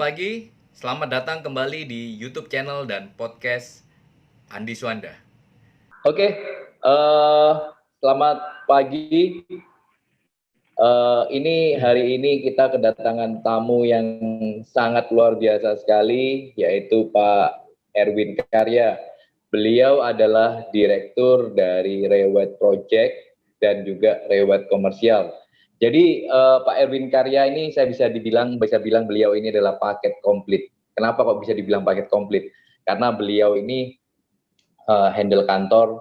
pagi, selamat datang kembali di YouTube channel dan podcast Andi Suanda. Oke, selamat pagi. Hari ini kita kedatangan tamu yang sangat luar biasa sekali, yaitu Pak Erwin Karya. Beliau adalah direktur dari Rewet Project dan juga Rewet Komersial. Jadi Pak Erwin Karya ini saya bisa bilang beliau ini adalah paket komplit. Kenapa kok bisa dibilang paket komplit? Karena beliau ini handle kantor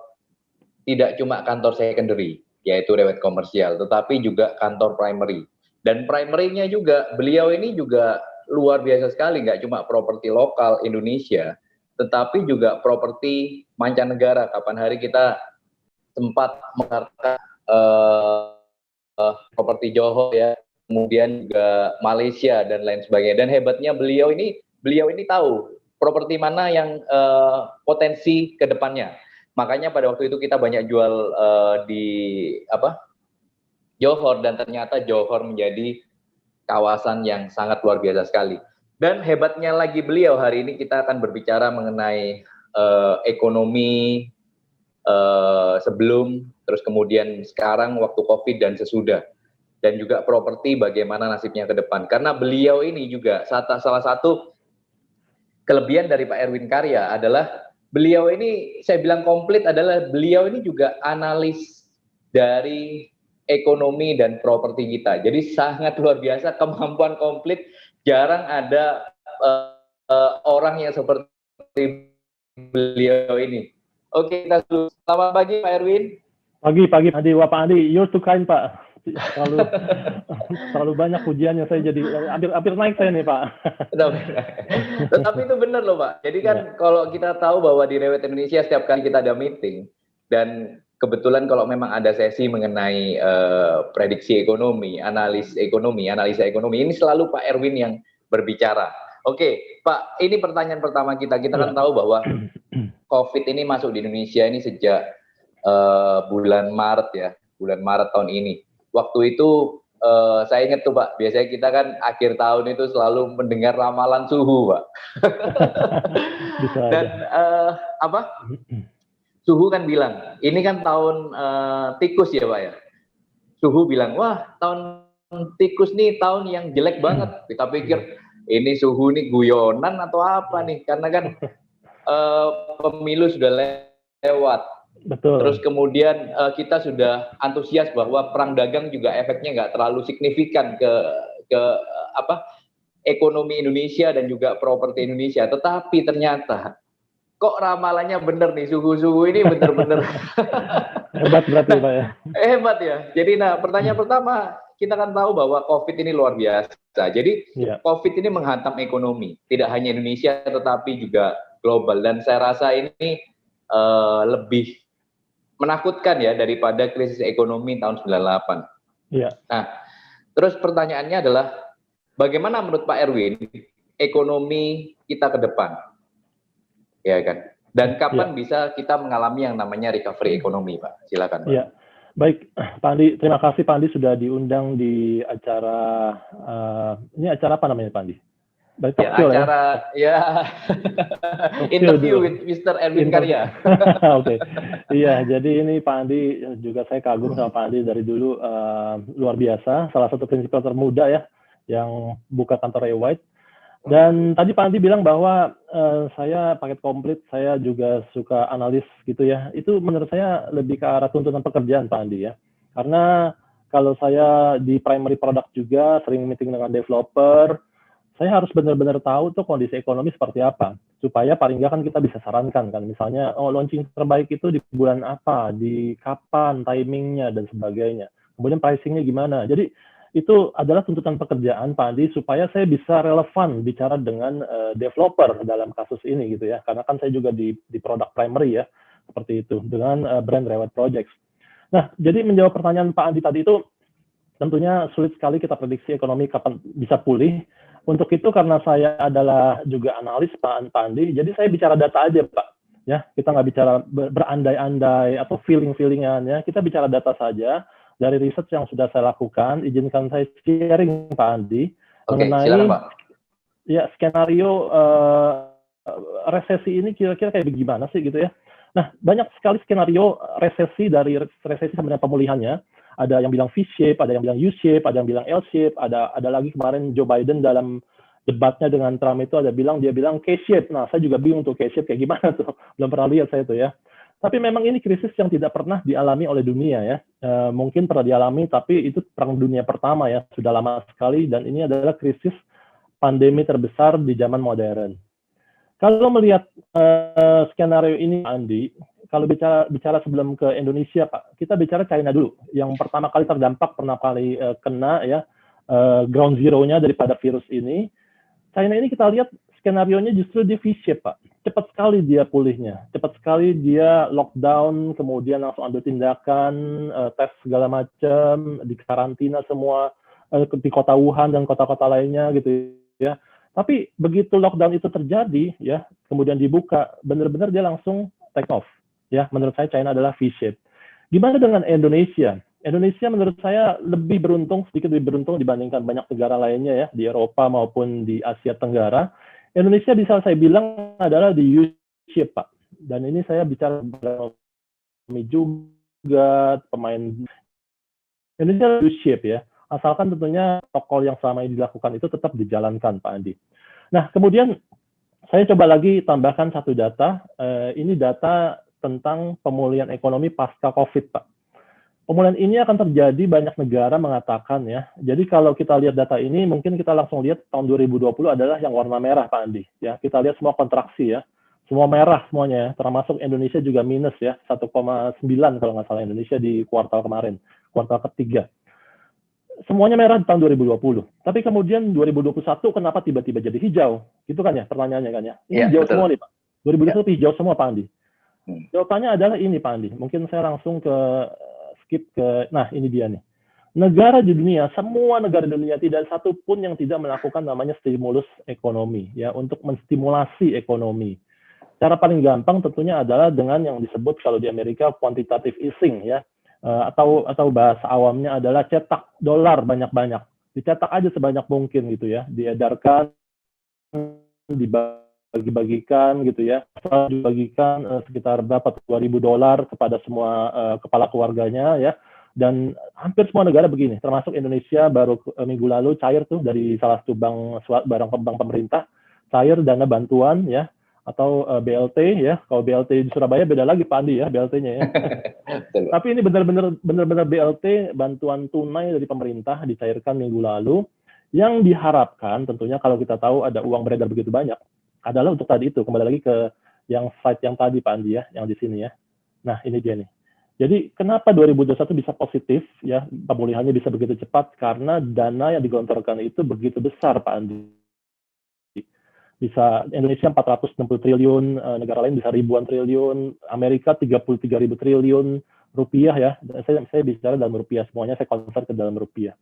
tidak cuma kantor secondary, yaitu Rewet Komersial, tetapi juga kantor primary. Dan primary-nya juga, beliau ini juga luar biasa sekali, nggak cuma properti lokal Indonesia, tetapi juga properti mancanegara. Kapan hari kita sempat menghargai properti Johor ya, kemudian juga Malaysia dan lain sebagainya. Dan hebatnya beliau ini tahu properti mana yang potensi ke depannya. Makanya pada waktu itu kita banyak jual di Johor, dan ternyata Johor menjadi kawasan yang sangat luar biasa sekali. Dan hebatnya lagi beliau, hari ini kita akan berbicara mengenai ekonomi sebelum, terus kemudian sekarang waktu COVID dan sesudah. Dan juga properti bagaimana nasibnya ke depan. Karena beliau ini juga salah satu kelebihan dari Pak Erwin Karya adalah beliau ini, saya bilang komplit, adalah beliau ini juga analis dari ekonomi dan properti kita. Jadi sangat luar biasa, kemampuan komplit. Jarang ada orang yang seperti beliau ini. Oke, kita dulu. Selamat pagi Pak Erwin. Pagi Andi. Wah Pak Andi, you're too kind Pak. Terlalu banyak pujiannya, saya jadi hampir naik saya nih Pak. Tetapi itu benar loh Pak. Jadi kan kalau kita tahu bahwa di Rewet Indonesia setiap kali kita ada meeting, dan kebetulan kalau memang ada sesi mengenai prediksi ekonomi, analisa ekonomi, ini selalu Pak Erwin yang berbicara. Oke, Pak, ini pertanyaan pertama kita. Kita kan tahu bahwa COVID ini masuk di Indonesia ini sejak bulan Maret tahun ini. Waktu itu saya ingat tuh Pak, biasanya kita kan akhir tahun itu selalu mendengar ramalan suhu Pak. Dan suhu kan bilang, ini kan tahun tikus ya Pak ya. Suhu bilang, wah tahun tikus nih tahun yang jelek banget. Kita pikir ini suhu nih guyonan atau apa nih, karena kan pemilu sudah lewat. Betul. Terus kemudian kita sudah antusias bahwa perang dagang juga efeknya nggak terlalu signifikan ke ekonomi Indonesia dan juga properti Indonesia. Tetapi ternyata kok ramalannya bener nih, suhu-suhu ini bener-bener hebat berarti Pak ya. Hebat ya. Jadi pertanyaan pertama, kita kan tahu bahwa COVID ini luar biasa. Jadi COVID ini menghantam ekonomi, tidak hanya Indonesia tetapi juga global. Dan saya rasa ini lebih menakutkan ya daripada krisis ekonomi tahun 98. Iya. Nah, terus pertanyaannya adalah bagaimana menurut Pak Erwin ekonomi kita ke depan? Ya kan? Dan kapan bisa kita mengalami yang namanya recovery ekonomi, Pak? Silakan, Pak. Iya. Baik, Pak Andi, terima kasih Pak Andi sudah diundang di acara ini acara apa namanya Pak Andi? Interview with Mr. Erwin Karya. Oke. Iya, jadi ini Pak Andi juga saya kagum sama Pak Andi dari dulu, luar biasa, salah satu prinsipal termuda ya yang buka kantor Rewet. Dan tadi Pak Andi bilang bahwa saya paket komplit, saya juga suka analis gitu ya. Itu menurut saya lebih ke arah tuntutan pekerjaan Pak Andi ya. Karena kalau saya di primary product juga sering meeting dengan developer, saya harus benar-benar tahu tuh kondisi ekonomi seperti apa, supaya paling nggak kan kita bisa sarankan kan, misalnya launching terbaik itu di bulan apa, di kapan, timingnya dan sebagainya, kemudian pricingnya gimana. Jadi itu adalah tuntutan pekerjaan Pak Andi supaya saya bisa relevan bicara dengan developer dalam kasus ini gitu ya, karena kan saya juga di product primary ya, seperti itu dengan brand Rewet Projects. Nah, jadi menjawab pertanyaan Pak Andi tadi itu tentunya sulit sekali kita prediksi ekonomi kapan bisa pulih. Untuk itu karena saya adalah juga analis Pak Andi, jadi saya bicara data aja Pak. Ya, kita nggak bicara berandai-andai atau feeling-feelingan ya, kita bicara data saja dari riset yang sudah saya lakukan. Izinkan saya sharing Pak Andi mengenai silakan, Pak. ya skenario resesi ini kira-kira kayak gimana sih gitu ya. Nah, banyak sekali skenario resesi dari resesi sampai dengan pemulihannya. Ada yang bilang V-shape, ada yang bilang U-shape, ada yang bilang L-shape, ada lagi kemarin Joe Biden dalam debatnya dengan Trump itu dia bilang K-shape. Nah, saya juga bingung tuh K-shape kayak gimana tuh. Belum pernah lihat saya tuh ya. Tapi memang ini krisis yang tidak pernah dialami oleh dunia ya. Mungkin pernah dialami, tapi itu perang dunia pertama ya, sudah lama sekali, dan ini adalah krisis pandemi terbesar di zaman modern. Kalau melihat skenario ini, Andi, kalau bicara sebelum ke Indonesia, Pak, kita bicara China dulu. Yang pertama kali terdampak, pernah kali kena ya ground zero-nya daripada virus ini. China ini kita lihat skenario-nya justru di V-shape, Pak. Cepat sekali dia pulihnya, cepat sekali dia lockdown, kemudian langsung ambil tindakan, tes segala macam, di karantina semua di kota Wuhan dan kota-kota lainnya gitu ya. Tapi begitu lockdown itu terjadi, ya, kemudian dibuka, benar-benar dia langsung take off. Ya, menurut saya China adalah V-shape. Gimana dengan Indonesia? Indonesia menurut saya lebih beruntung, sedikit lebih beruntung dibandingkan banyak negara lainnya ya, di Eropa maupun di Asia Tenggara. Indonesia bisa saya bilang adalah di U-shape, Pak. Dan ini saya bicara juga pemain Indonesia U-shape ya. Asalkan tentunya protokol yang selama ini dilakukan itu tetap dijalankan, Pak Andi. Nah, kemudian saya coba lagi tambahkan satu data. Ini data tentang pemulihan ekonomi pasca COVID, Pak. Pemulihan ini akan terjadi, banyak negara mengatakan ya. Jadi kalau kita lihat data ini, mungkin kita langsung lihat tahun 2020 adalah yang warna merah, Pak Andi. Ya, kita lihat semua kontraksi ya. Semua merah semuanya ya, termasuk Indonesia juga minus ya, 1,9 kalau nggak salah Indonesia di kuartal kemarin, kuartal ketiga. Semuanya merah di tahun 2020. Tapi kemudian 2021 kenapa tiba-tiba jadi hijau? Gitu kan ya pertanyaannya kan ya. Ini hijau semua nih Pak. 2021 hijau semua Pak Andi. Jawabannya adalah ini Pak Andi. Mungkin saya langsung skip ke, nah ini dia nih. Negara di dunia, semua negara di dunia tidak satu pun yang tidak melakukan namanya stimulus ekonomi ya untuk menstimulasi ekonomi. Cara paling gampang tentunya adalah dengan yang disebut kalau di Amerika quantitative easing ya. Atau bahasa awamnya adalah cetak dolar banyak-banyak, dicetak aja sebanyak mungkin gitu ya, diedarkan, dibagi-bagikan gitu ya, dibagikan sekitar berapa $2.000 kepada semua kepala keluarganya ya, dan hampir semua negara begini, termasuk Indonesia baru minggu lalu cair tuh dari salah satu bank pemerintah, cair dana bantuan ya, atau BLT ya. Kalau BLT di Surabaya beda lagi Pak Andi ya, BLT-nya ya. Tapi ini benar-benar BLT, bantuan tunai dari pemerintah dicairkan minggu lalu, yang diharapkan tentunya kalau kita tahu ada uang beredar begitu banyak, adalah untuk tadi itu, kembali lagi ke yang slide yang tadi Pak Andi ya, yang di sini ya. Nah ini dia nih. Jadi kenapa 2021 bisa positif ya, pemulihannya bisa begitu cepat, karena dana yang digelontorkan itu begitu besar Pak Andi. Bisa Indonesia 460 triliun, negara lain bisa ribuan triliun, Amerika 33.000 triliun rupiah ya. Saya bicara dalam rupiah semuanya, saya convert ke dalam rupiah.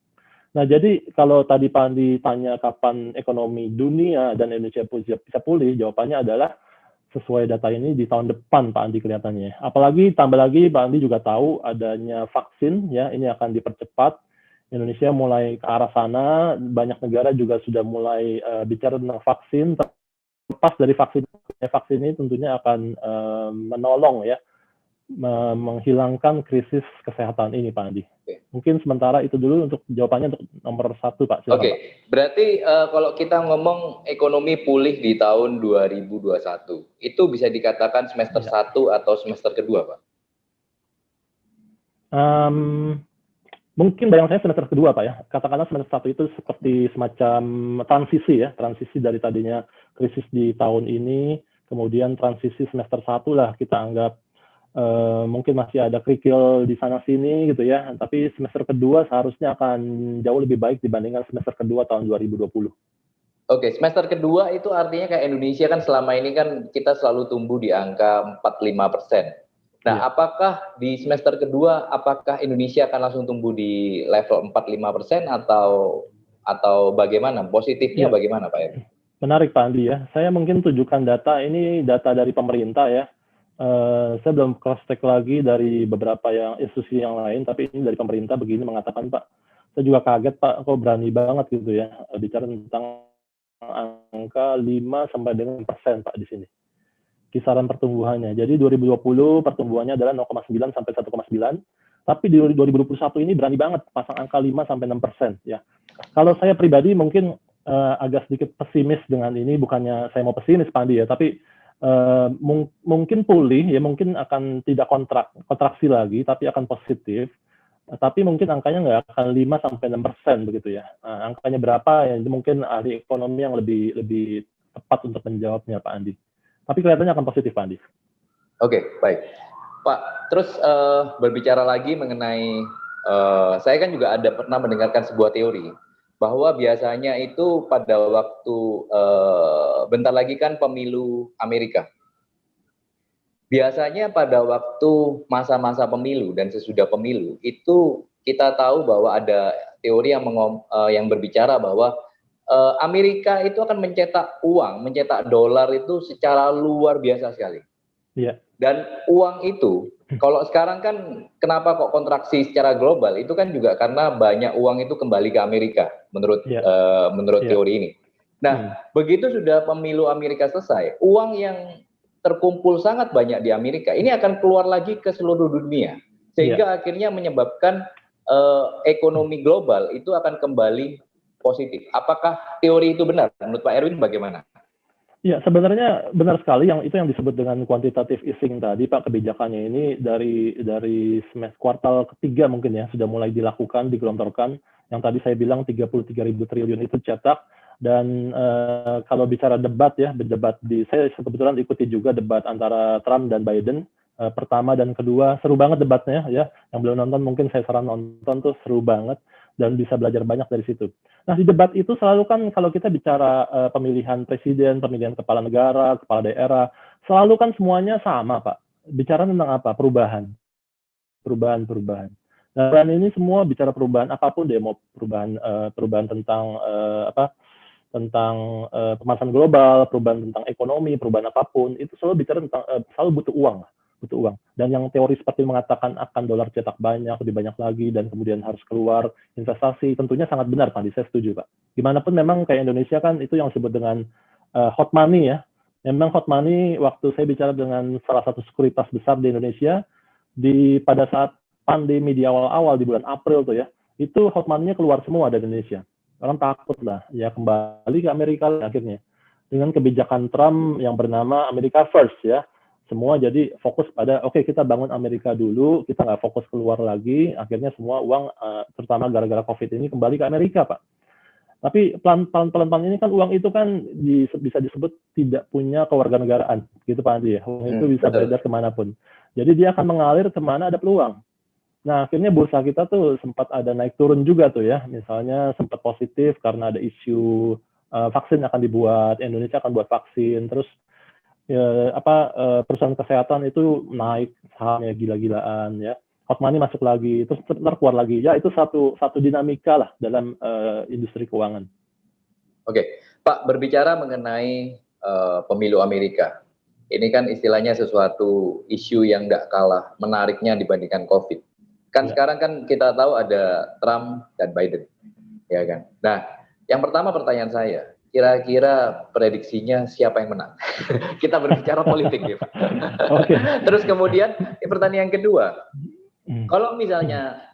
Nah, jadi kalau tadi Pak Andi tanya kapan ekonomi dunia dan Indonesia bisa pulih, jawabannya adalah sesuai data ini di tahun depan Pak Andi kelihatannya. Apalagi tambah lagi Pak Andi juga tahu adanya vaksin ya, ini akan dipercepat. Indonesia mulai ke arah sana, banyak negara juga sudah mulai bicara tentang vaksin. Lepas dari vaksin ini tentunya akan menolong ya, menghilangkan krisis kesehatan ini Pak Andi. Mungkin sementara itu dulu untuk jawabannya untuk nomor 1 Pak. Oke, berarti kalau kita ngomong ekonomi pulih di tahun 2021, itu bisa dikatakan semester 1 atau semester kedua Pak? Mungkin bayang saya semester kedua Pak ya. Katakanlah semester 1 itu seperti semacam transisi ya, transisi dari tadinya krisis di tahun ini, kemudian transisi semester 1 lah kita anggap. Mungkin masih ada kerikil di sana sini gitu ya, tapi semester kedua seharusnya akan jauh lebih baik dibandingkan semester kedua tahun 2020. Oke, semester kedua itu artinya kayak Indonesia kan selama ini kan kita selalu tumbuh di angka 45%. Nah, ya. Apakah di semester kedua, apakah Indonesia akan langsung tumbuh di level 45% atau bagaimana? Positifnya ya. Bagaimana Pak Edi? Menarik Pak Andi ya. Saya mungkin tunjukkan data, ini data dari pemerintah ya. Saya belum cross check lagi dari beberapa yang institusi yang lain, tapi ini dari pemerintah begini mengatakan Pak. Saya juga kaget Pak, kok berani banget gitu ya bicara tentang angka 5 sampai dengan persen Pak di sini. Kisaran pertumbuhannya. Jadi 2020 pertumbuhannya adalah 0,9 sampai 1,9. Tapi di 2021 ini berani banget pasang angka 5 sampai 6% ya. Kalau saya pribadi mungkin agak sedikit pesimis dengan ini, bukannya saya mau pesimis Pak Andi ya, tapi mungkin pulih ya, mungkin akan tidak kontraksi lagi, tapi akan positif. Tapi mungkin angkanya nggak akan 5 sampai 6% begitu ya. Angkanya berapa ya, itu mungkin ahli ekonomi yang lebih tepat untuk menjawabnya Pak Andi. Tapi kelihatannya akan positif Pak Andi. Oke, baik. Pak, terus berbicara lagi mengenai, saya kan juga ada pernah mendengarkan sebuah teori bahwa biasanya itu pada waktu bentar lagi kan pemilu Amerika. Biasanya pada waktu masa-masa pemilu dan sesudah pemilu itu kita tahu bahwa ada teori yang berbicara bahwa Amerika itu akan mencetak uang, mencetak dolar itu secara luar biasa sekali. Iya. Dan uang itu, kalau sekarang kan kenapa kok kontraksi secara global, itu kan juga karena banyak uang itu kembali ke Amerika, menurut teori ini. Nah, begitu sudah pemilu Amerika selesai, uang yang terkumpul sangat banyak di Amerika, ini akan keluar lagi ke seluruh dunia. Sehingga akhirnya menyebabkan ekonomi global itu akan kembali positif. Apakah teori itu benar? Menurut Pak Erwin bagaimana? Ya, sebenarnya benar sekali yang disebut dengan quantitative easing tadi Pak, kebijakannya ini dari semester kuartal ketiga mungkin ya sudah mulai dilakukan, digelontorkan. Yang tadi saya bilang 33.000 triliun itu cetak, dan kalau bicara debat ya, saya kebetulan ikuti juga debat antara Trump dan Biden, pertama dan kedua, seru banget debatnya ya. Yang belum nonton mungkin saya saran nonton, tuh seru banget dan bisa belajar banyak dari situ. Nah, di debat itu selalu kan kalau kita bicara pemilihan presiden, pemilihan kepala negara, kepala daerah, selalu kan semuanya sama, Pak. Bicara tentang apa? Perubahan. Dan ini semua bicara perubahan apapun deh, mau perubahan tentang tentang pemanasan global, perubahan tentang ekonomi, perubahan apapun, itu selalu bicara tentang selalu butuh uang. Dan yang teori seperti mengatakan akan dolar cetak banyak, lebih banyak lagi, dan kemudian harus keluar investasi, tentunya sangat benar, Pak. Saya setuju, Pak. Gimana pun memang kayak Indonesia kan itu yang disebut dengan hot money ya. Memang hot money, waktu saya bicara dengan salah satu sekuritas besar di Indonesia, pada saat pandemi di awal-awal di bulan April tuh ya, itu hot money-nya keluar semua dari Indonesia. Orang takut lah, ya kembali ke Amerika akhirnya. Dengan kebijakan Trump yang bernama America First ya. Semua jadi fokus pada, oke, kita bangun Amerika dulu, kita nggak fokus keluar lagi, akhirnya semua uang, terutama gara-gara COVID ini, kembali ke Amerika, Pak. Tapi pelan-pelan ini kan uang itu kan bisa disebut tidak punya kewarganegaraan, gitu Pak Andi ya. Uang itu bisa beredar kemanapun. Jadi dia akan mengalir kemana ada peluang. Nah, akhirnya bursa kita tuh sempat ada naik turun juga tuh ya. Misalnya sempat positif karena ada isu vaksin akan dibuat, Indonesia akan buat vaksin, terus perusahaan kesehatan itu naik sahamnya gila-gilaan ya, hot money masuk lagi, terus keluar lagi ya, itu satu dinamika lah dalam industri keuangan. Oke, Pak, berbicara mengenai pemilu Amerika, ini kan istilahnya sesuatu isu yang nggak kalah menariknya dibandingkan COVID. Kan sekarang kan kita tahu ada Trump dan Biden, ya kan. Nah, yang pertama pertanyaan saya, kira-kira prediksinya siapa yang menang? Kita berbicara politik ya, Pak. Okay. Terus kemudian pertanyaan kedua, kalau misalnya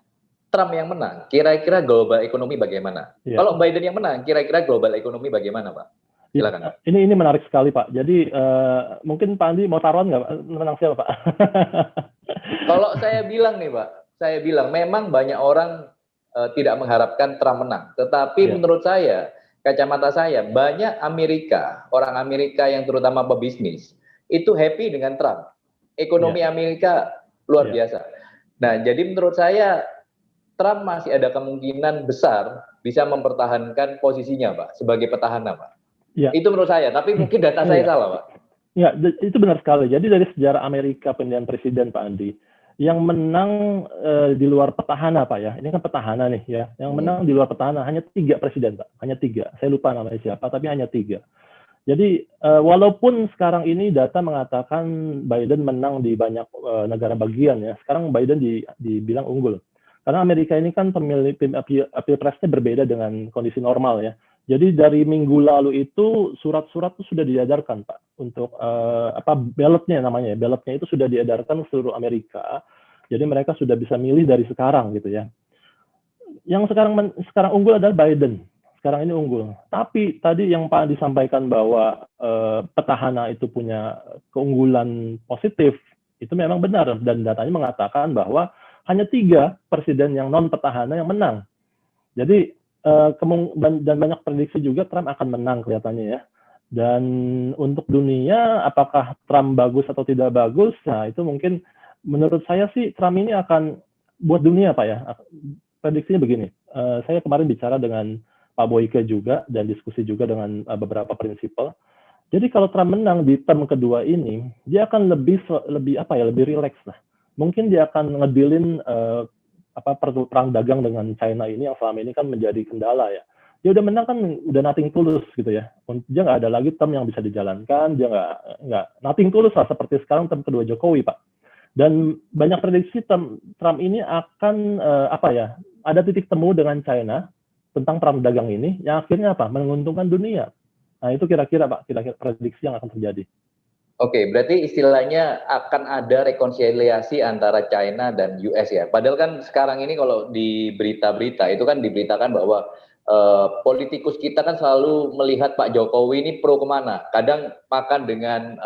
Trump yang menang, kira-kira global ekonomi bagaimana? Kalau Biden yang menang, kira-kira global ekonomi bagaimana, Pak? Silakan, Pak. Ini menarik sekali, Pak. Jadi mungkin Pak Andi mau taruhan nggak, Pak? Menang siapa, Pak? Kalau saya bilang nih, Pak, memang banyak orang tidak mengharapkan Trump menang. Tetapi menurut saya, kacamata saya, banyak orang Amerika yang terutama pebisnis, itu happy dengan Trump. Ekonomi Amerika luar biasa. Nah, jadi menurut saya, Trump masih ada kemungkinan besar bisa mempertahankan posisinya, Pak, sebagai petahana, Pak. Ya. Itu menurut saya, tapi mungkin data saya salah, Pak. Ya, itu benar sekali. Jadi dari sejarah Amerika pemilihan presiden, Pak Andi, yang menang di luar petahana, Pak ya. Ini kan petahana nih ya. Yang menang di luar petahana hanya 3 presiden, Pak. Hanya 3. Saya lupa namanya siapa, tapi hanya 3. Jadi walaupun sekarang ini data mengatakan Biden menang di banyak negara bagian ya. Sekarang Biden dibilang unggul. Karena Amerika ini kan pilpresnya berbeda dengan kondisi normal ya. Jadi dari minggu lalu itu surat-surat itu sudah diedarkan, Pak, untuk ballotnya namanya ya, ballotnya itu sudah diedarkan ke seluruh Amerika. Jadi mereka sudah bisa milih dari sekarang gitu ya. Yang sekarang unggul adalah Biden. Sekarang ini unggul. Tapi tadi yang Pak disampaikan bahwa petahana itu punya keunggulan positif, itu memang benar, dan datanya mengatakan bahwa hanya 3 presiden yang non petahana yang menang. Jadi dan banyak prediksi juga Trump akan menang kelihatannya ya. Dan untuk dunia, apakah Trump bagus atau tidak bagus? Nah, itu mungkin menurut saya sih Trump ini akan buat dunia, Pak ya. Prediksinya begini, saya kemarin bicara dengan Pak Boyke juga dan diskusi juga dengan beberapa prinsipal. Jadi kalau Trump menang di term kedua ini, dia akan lebih rileks lah. Mungkin dia akan ngedilin perang dagang dengan China ini yang selama ini kan menjadi kendala ya. Dia udah menang kan, udah nothing tulus gitu ya. Dia nggak ada lagi term yang bisa dijalankan, dia nggak nothing tulus lah seperti sekarang term kedua Jokowi, Pak. Dan banyak prediksi Trump ini akan ada titik temu dengan China tentang perang dagang ini yang akhirnya menguntungkan dunia. Nah, itu kira-kira prediksi yang akan terjadi. Oke, berarti istilahnya akan ada rekonsiliasi antara China dan US ya. Padahal kan sekarang ini kalau di berita-berita itu kan diberitakan bahwa politikus kita kan selalu melihat Pak Jokowi ini pro kemana. Kadang makan dengan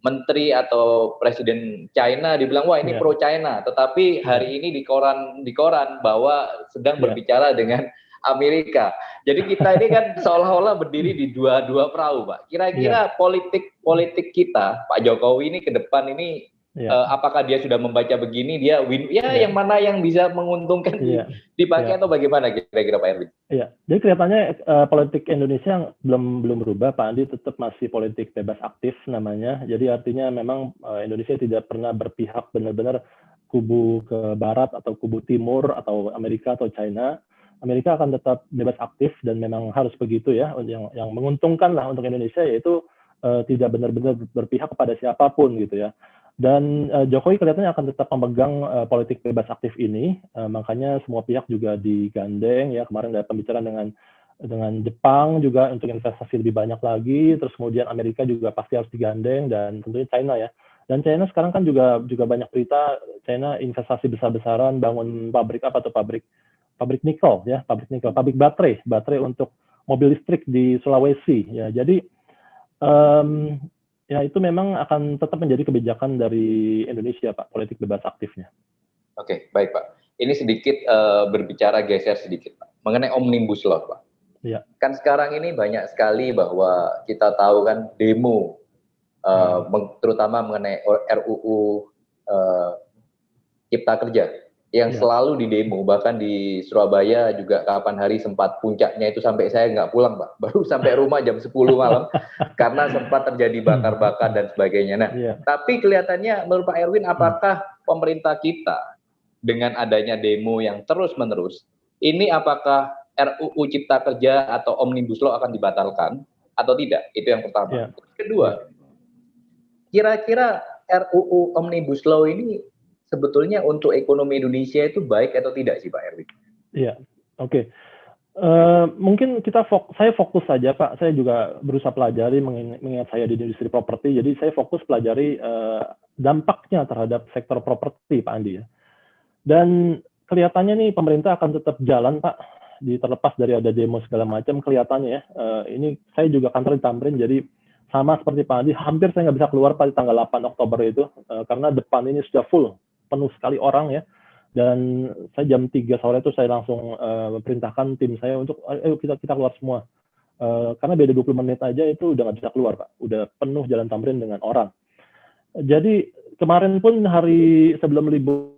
menteri atau presiden China dibilang wah ini pro China, tetapi hari ini di koran bahwa sedang berbicara dengan Amerika. Jadi kita ini kan seolah-olah berdiri di dua perahu, Pak. Kira-kira politik kita, Pak Jokowi ini ke depan ini apakah dia sudah membaca begini, dia yang mana yang bisa menguntungkan dipakai atau bagaimana kira-kira Pak Erwin? Iya, jadi kelihatannya politik Indonesia belum berubah, Pak Andi, tetap masih politik bebas aktif namanya. Jadi artinya memang Indonesia tidak pernah berpihak benar-benar kubu ke barat atau kubu timur atau Amerika atau China. Amerika akan tetap bebas aktif dan memang harus begitu ya. Yang menguntungkan lah untuk Indonesia yaitu tidak benar-benar berpihak kepada siapapun gitu ya. Dan Jokowi kelihatannya akan tetap memegang politik bebas aktif ini, makanya semua pihak juga digandeng ya. Kemarin ada pembicaraan dengan Jepang juga untuk investasi lebih banyak lagi, terus kemudian Amerika juga pasti harus digandeng, dan tentunya China ya. Dan China sekarang kan juga banyak berita China investasi besar-besaran bangun pabrik nikel ya, pabrik baterai untuk mobil listrik di Sulawesi ya. Jadi ya itu memang akan tetap menjadi kebijakan dari Indonesia, Pak, politik bebas aktifnya. Oke, baik Pak. Ini sedikit berbicara geser sedikit Pak, mengenai Omnibus Law Pak. Ya. Kan sekarang ini banyak sekali bahwa kita tahu kan demo, terutama mengenai RUU Cipta Kerja yang selalu didemo, bahkan di Surabaya juga kapan hari sempat puncaknya itu sampai saya nggak pulang Pak, baru sampai rumah jam 10 malam karena sempat terjadi bakar-bakar dan sebagainya. Nah, tapi kelihatannya menurut Pak Erwin, apakah pemerintah kita dengan adanya demo yang terus-menerus, ini apakah RUU Cipta Kerja atau Omnibus Law akan dibatalkan atau tidak? Itu yang pertama. Kedua, kira-kira RUU Omnibus Law ini sebetulnya untuk ekonomi Indonesia itu baik atau tidak sih Pak Erwin? Iya, oke. Mungkin saya fokus saja Pak. Saya juga berusaha pelajari mengingat saya di industri properti. Jadi saya fokus pelajari dampaknya terhadap sektor properti Pak Andi ya. Dan kelihatannya nih pemerintah akan tetap jalan Pak. Terlepas dari ada demo segala macam, kelihatannya ya. Ini saya juga kantor di Tamrin, jadi sama seperti Pak Andi, hampir saya nggak bisa keluar pada tanggal 8 Oktober itu karena depan ini sudah penuh sekali orang ya. Dan saya jam 3 sore itu saya langsung perintahkan tim saya untuk ayo kita keluar semua. Karena beda 20 menit aja itu udah nggak bisa keluar Pak. Udah penuh jalan Tamrin dengan orang. Jadi kemarin pun hari sebelum libur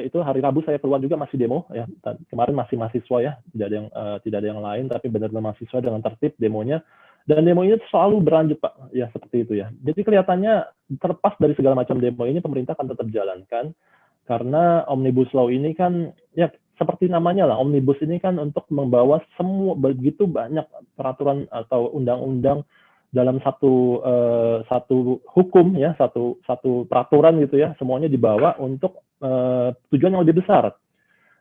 itu hari Rabu saya keluar juga masih demo ya. Kemarin masih mahasiswa ya, tidak ada yang lain, tapi benar-benar mahasiswa dengan tertib demonya. Dan demo ini selalu berlanjut Pak, ya seperti itu ya. Jadi kelihatannya terlepas dari segala macam demo ini, pemerintah akan tetap jalankan, karena Omnibus Law ini kan, ya seperti namanya lah, Omnibus ini kan untuk membawa semua, begitu banyak peraturan atau undang-undang dalam satu hukum ya, satu peraturan gitu ya, semuanya dibawa untuk tujuan yang lebih besar.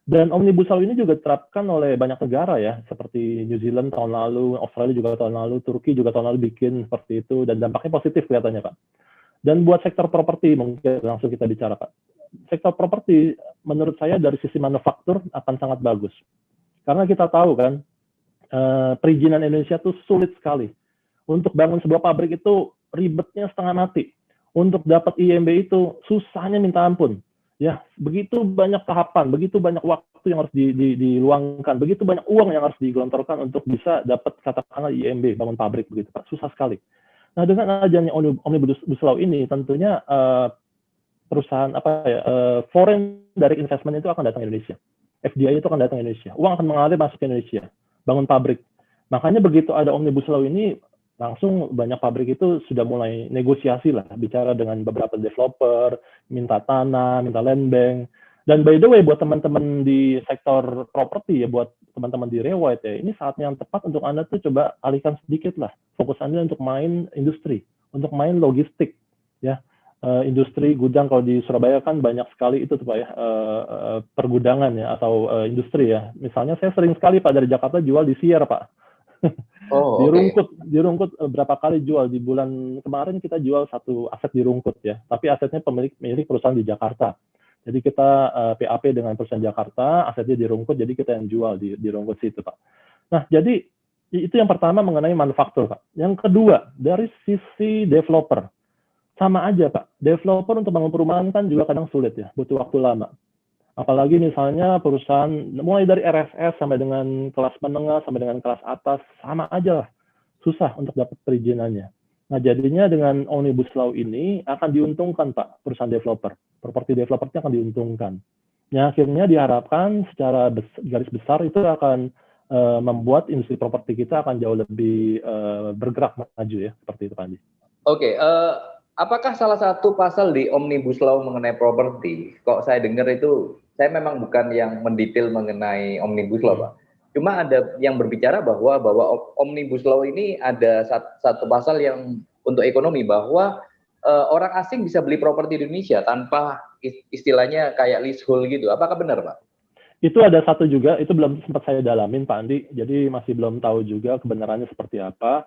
Dan Omnibus Law ini juga diterapkan oleh banyak negara ya, seperti New Zealand tahun lalu, Australia juga tahun lalu, Turki juga tahun lalu bikin seperti itu, dan dampaknya positif kelihatannya, Pak. Dan buat sektor properti, mungkin langsung kita bicara, Pak. Sektor properti, menurut saya dari sisi manufaktur akan sangat bagus. Karena kita tahu kan, perizinan Indonesia tuh sulit sekali. Untuk bangun sebuah pabrik itu ribetnya setengah mati. Untuk dapat IMB itu susahnya minta ampun. Ya, begitu banyak tahapan, begitu banyak waktu yang harus diluangkan, begitu banyak uang yang harus digelontorkan untuk bisa dapat katakanlah IMB, bangun pabrik begitu, Pak. Susah sekali. Nah, dengan adanya Omnibus Law ini, tentunya perusahaan foreign direct investment itu akan datang ke Indonesia. FDI itu akan datang ke Indonesia. Uang akan mengalir masuk ke Indonesia, bangun pabrik. Makanya begitu ada Omnibus Law ini, langsung banyak pabrik itu sudah mulai negosiasi lah, bicara dengan beberapa developer, minta tanah, minta land bank. Dan by the way, buat teman-teman di sektor properti ya, buat teman-teman di Rewide ya, ini saatnya yang tepat untuk Anda tuh coba alihkan sedikit lah, fokus Anda untuk main industri, untuk main logistik, ya. Industri gudang, kalau di Surabaya kan banyak sekali itu tuh Pak ya, pergudangan ya, atau industri ya. Misalnya saya sering sekali Pak dari Jakarta jual di Sier Pak. Oh, di Rungkut berapa kali jual. Di bulan kemarin kita jual satu aset di Rungkut ya, tapi asetnya milik perusahaan di Jakarta. Jadi kita PAP dengan perusahaan Jakarta, asetnya di Rungkut, jadi kita yang jual di Rungkut situ Pak. Nah, jadi itu yang pertama mengenai manufaktur Pak. Yang kedua, dari sisi developer, sama aja Pak. Developer untuk bangun perumahan kan juga kadang sulit ya, butuh waktu lama. Apalagi misalnya perusahaan mulai dari RSS sampai dengan kelas menengah sampai dengan kelas atas, sama aja lah, susah untuk dapat perizinannya. Nah, jadinya dengan Omnibus Law ini akan diuntungkan Pak, perusahaan developer, properti developernya akan diuntungkan. Ya, akhirnya diharapkan secara garis besar itu akan membuat industri properti kita akan jauh lebih bergerak maju ya, seperti itu Pak Andi. Oke, apakah salah satu pasal di Omnibus Law mengenai properti, kok saya dengar itu, saya memang bukan yang mendetail mengenai Omnibus Law, Pak. Cuma ada yang berbicara bahwa Omnibus Law ini ada satu pasal yang untuk ekonomi, bahwa orang asing bisa beli properti di Indonesia tanpa istilahnya kayak leasehold gitu. Apakah benar, Pak? Itu ada satu juga, itu belum sempat saya dalamin Pak Andi, jadi masih belum tahu juga kebenarannya seperti apa.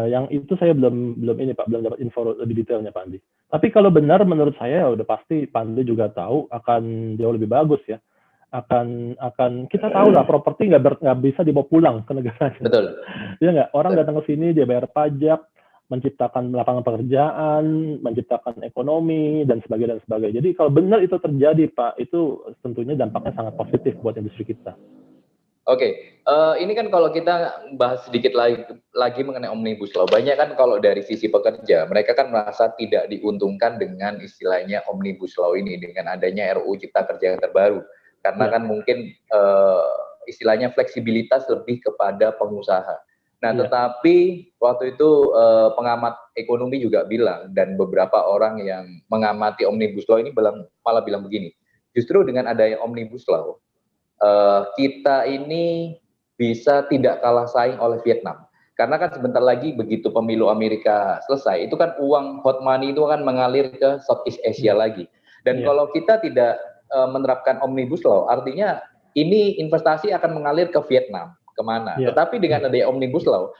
Yang itu saya belum dapat info lebih detailnya Pak Andi. Tapi kalau benar menurut saya udah pasti Pak Andi juga tahu akan jauh lebih bagus ya. Akan kita tahu lah, properti nggak bisa dibawa pulang ke negaranya. Betul. Iya nggak, orang datang ke sini dia bayar pajak, menciptakan lapangan pekerjaan, menciptakan ekonomi dan sebagainya. Jadi kalau benar itu terjadi Pak, itu tentunya dampaknya sangat positif buat industri kita. Oke, ini kan kalau kita bahas sedikit lagi mengenai Omnibus Law, banyak kan kalau dari sisi pekerja, mereka kan merasa tidak diuntungkan dengan istilahnya Omnibus Law ini, dengan adanya RUU Cipta Kerja yang terbaru. Karena kan mungkin istilahnya fleksibilitas lebih kepada pengusaha. Nah, tetapi waktu itu pengamat ekonomi juga bilang, dan beberapa orang yang mengamati Omnibus Law ini malah bilang begini, justru dengan adanya Omnibus Law, kita ini bisa tidak kalah saing oleh Vietnam. Karena kan sebentar lagi begitu pemilu Amerika selesai, itu kan uang hot money itu akan mengalir ke Southeast Asia lagi. Dan kalau kita tidak menerapkan Omnibus Law, artinya ini investasi akan mengalir ke Vietnam, kemana. Tetapi dengan adanya Omnibus Law,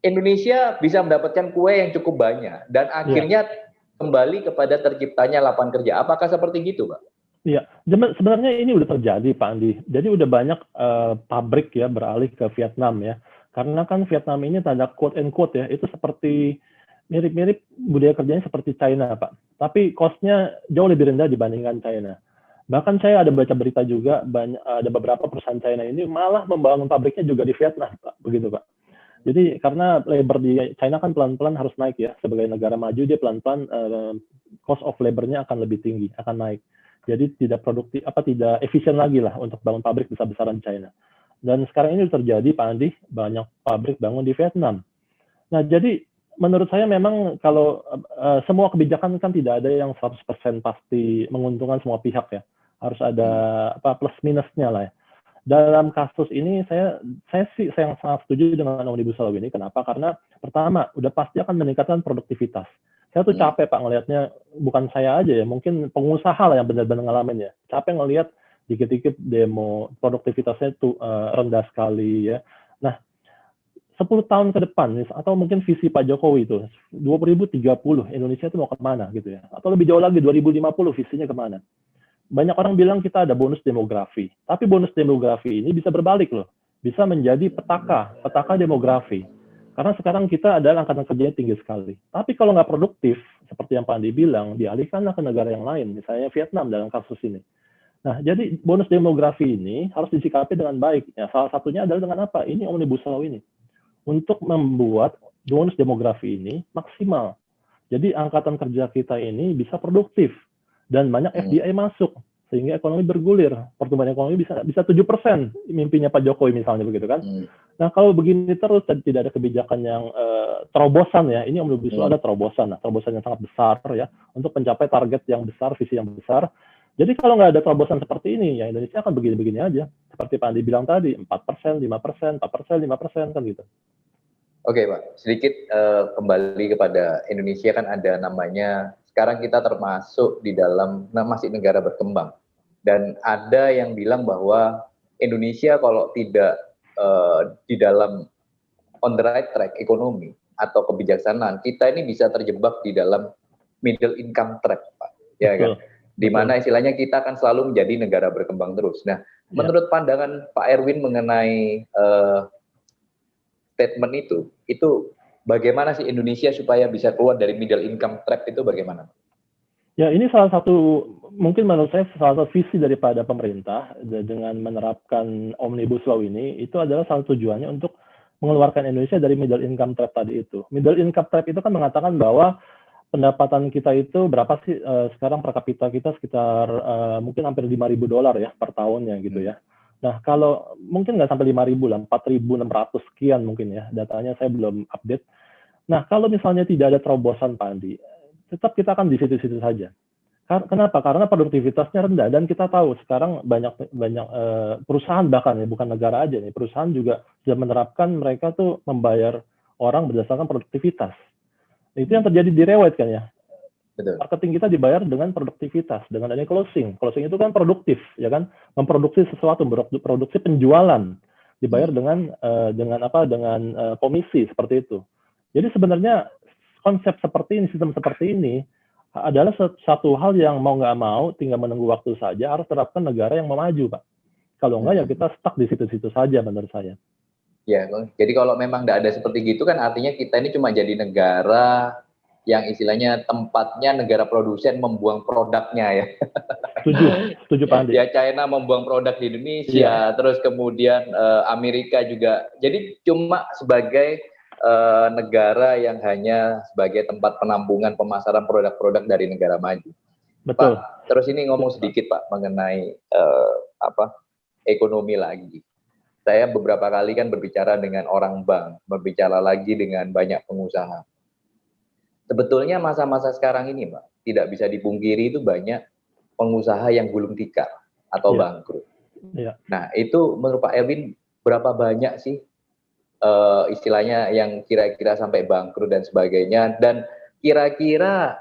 Indonesia bisa mendapatkan kue yang cukup banyak. Dan akhirnya kembali kepada terciptanya lapangan kerja. Apakah seperti gitu, Pak? Iya, sebenarnya ini udah terjadi Pak Andi. Jadi udah banyak pabrik ya beralih ke Vietnam ya. Karena kan Vietnam ini tanda quote and quote ya, itu seperti mirip-mirip budaya kerjanya seperti China Pak. Tapi cost-nya jauh lebih rendah dibandingkan China. Bahkan saya ada baca berita juga, ada beberapa perusahaan China ini malah membangun pabriknya juga di Vietnam Pak, begitu Pak. Jadi karena labor di China kan pelan-pelan harus naik ya, sebagai negara maju dia pelan-pelan cost of labor-nya akan lebih tinggi, akan naik. Jadi tidak produktif, tidak efisien lagi lah untuk bangun pabrik besar-besaran China. Dan sekarang ini terjadi Pak Andi, banyak pabrik bangun di Vietnam. Nah jadi menurut saya memang kalau semua kebijakan kan tidak ada yang 100% pasti menguntungkan semua pihak ya. Harus ada plus minusnya lah ya. Dalam kasus ini saya sangat setuju dengan Omnibus Law ini. Kenapa? Karena pertama udah pasti akan meningkatkan produktivitas. Saya tuh capek Pak ngelihatnya, bukan saya aja ya, mungkin pengusaha lah yang benar-benar ngalamin ya. Capek ngelihat dikit-dikit demo, produktivitasnya tuh rendah sekali ya. Nah, 10 tahun ke depan atau mungkin visi Pak Jokowi itu 2030 Indonesia itu mau kemana gitu ya, atau lebih jauh lagi 2050 visinya kemana. Banyak orang bilang kita ada bonus demografi, tapi bonus demografi ini bisa berbalik loh, bisa menjadi petaka demografi. Karena sekarang kita adalah angkatan kerjanya tinggi sekali. Tapi kalau nggak produktif, seperti yang Pak Andi bilang, dialihkanlah ke negara yang lain, misalnya Vietnam dalam kasus ini. Nah, jadi bonus demografi ini harus disikapi dengan baik. Ya, salah satunya adalah dengan apa? Ini Omnibus Law ini. Untuk membuat bonus demografi ini maksimal. Jadi angkatan kerja kita ini bisa produktif dan banyak FDI masuk sehingga ekonomi bergulir. Pertumbuhan ekonomi bisa 7%, mimpinya Pak Jokowi misalnya begitu kan. Nah, kalau begini terus dan tidak ada kebijakan yang terobosan ya, ini Omnibus Law ada terobosan yang sangat besar ya untuk mencapai target yang besar, visi yang besar. Jadi kalau nggak ada terobosan seperti ini, ya Indonesia akan begini-begini aja. Seperti Pak Andi bilang tadi, 4%, 5%, 5% kan gitu. Oke, Pak. Sedikit kembali kepada Indonesia, kan ada namanya, sekarang kita termasuk di dalam masih negara berkembang. Dan ada yang bilang bahwa Indonesia kalau tidak di dalam on the right track ekonomi atau kebijaksanaan, kita ini bisa terjebak di dalam middle income trap, Pak. Ya kan? Di mana istilahnya kita akan selalu menjadi negara berkembang terus. Nah, menurut pandangan Pak Erwin mengenai statement itu bagaimana sih Indonesia supaya bisa keluar dari middle income trap itu bagaimana? Ya, ini salah satu, mungkin menurut saya salah satu visi daripada pemerintah dengan menerapkan Omnibus Law ini, itu adalah salah tujuannya untuk mengeluarkan Indonesia dari middle income trap tadi itu. Middle income trap itu kan mengatakan bahwa pendapatan kita itu berapa sih sekarang per kapita kita sekitar mungkin hampir $5.000 ya per tahunnya gitu ya. Nah, kalau mungkin nggak sampai 5.000 lah, 4.600 sekian mungkin ya, datanya saya belum update. Nah, kalau misalnya tidak ada terobosan Pak Andi, tetap kita akan di situ-situ saja. Kenapa? Karena produktivitasnya rendah dan kita tahu sekarang banyak perusahaan bahkan ya, bukan negara aja nih, perusahaan juga sudah menerapkan mereka tuh membayar orang berdasarkan produktivitas. Itu yang terjadi di Rewet kan ya. Betul. Marketing kita dibayar dengan produktivitas, dengan adanya closing. Closing itu kan produktif, ya kan? Memproduksi sesuatu, produksi penjualan, dibayar dengan komisi seperti itu. Jadi sebenarnya konsep seperti ini, sistem seperti ini adalah satu hal yang mau nggak mau, tinggal menunggu waktu saja, harus terapkan negara yang mau maju, Pak. Kalau nggak ya kita stuck di situ-situ saja menurut saya. Ya, jadi kalau memang nggak ada seperti gitu kan artinya kita ini cuma jadi negara yang istilahnya tempatnya negara produsen membuang produknya ya. Setuju Pak Andi. Ya, China membuang produk di Indonesia, terus kemudian Amerika juga. Jadi cuma sebagai negara yang hanya sebagai tempat penampungan pemasaran produk-produk dari negara maju. Betul. Pak, terus ini ngomong sedikit Pak mengenai ekonomi lagi. Saya beberapa kali kan berbicara dengan orang bank, berbicara lagi dengan banyak pengusaha. Sebetulnya masa-masa sekarang ini, Pak, tidak bisa dipungkiri itu banyak pengusaha yang gulung tikar atau bangkrut. Nah, itu menurut Pak Erwin berapa banyak sih istilahnya yang kira-kira sampai bangkrut dan sebagainya? Dan kira-kira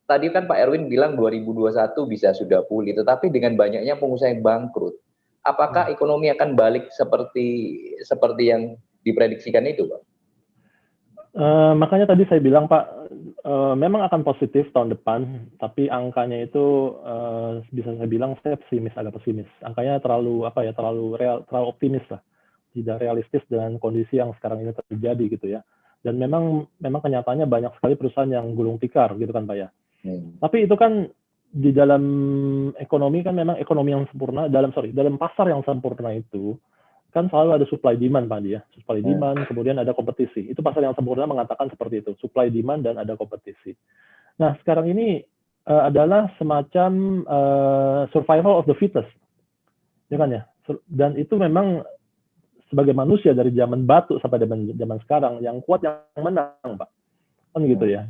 tadi kan Pak Erwin bilang 2021 bisa sudah pulih, tetapi dengan banyaknya pengusaha yang bangkrut, apakah ekonomi akan balik seperti yang diprediksikan itu, Pak? Makanya tadi saya bilang Pak, memang akan positif tahun depan, tapi angkanya itu bisa saya bilang saya agak pesimis. Angkanya terlalu optimis lah, tidak realistis dengan kondisi yang sekarang ini terjadi gitu ya. Dan memang kenyataannya banyak sekali perusahaan yang gulung tikar gitu kan Pak ya. Tapi itu kan di dalam ekonomi kan memang ekonomi yang sempurna dalam pasar yang sempurna itu kan selalu ada supply demand Pak Andi ya, supply demand, kemudian ada kompetisi. Itu pasar yang sempurna mengatakan seperti itu, supply demand dan ada kompetisi. Nah sekarang ini adalah semacam survival of the fittest, ya kan ya. Dan itu memang sebagai manusia dari zaman batu sampai zaman sekarang yang kuat yang menang Pak, kan gitu ya.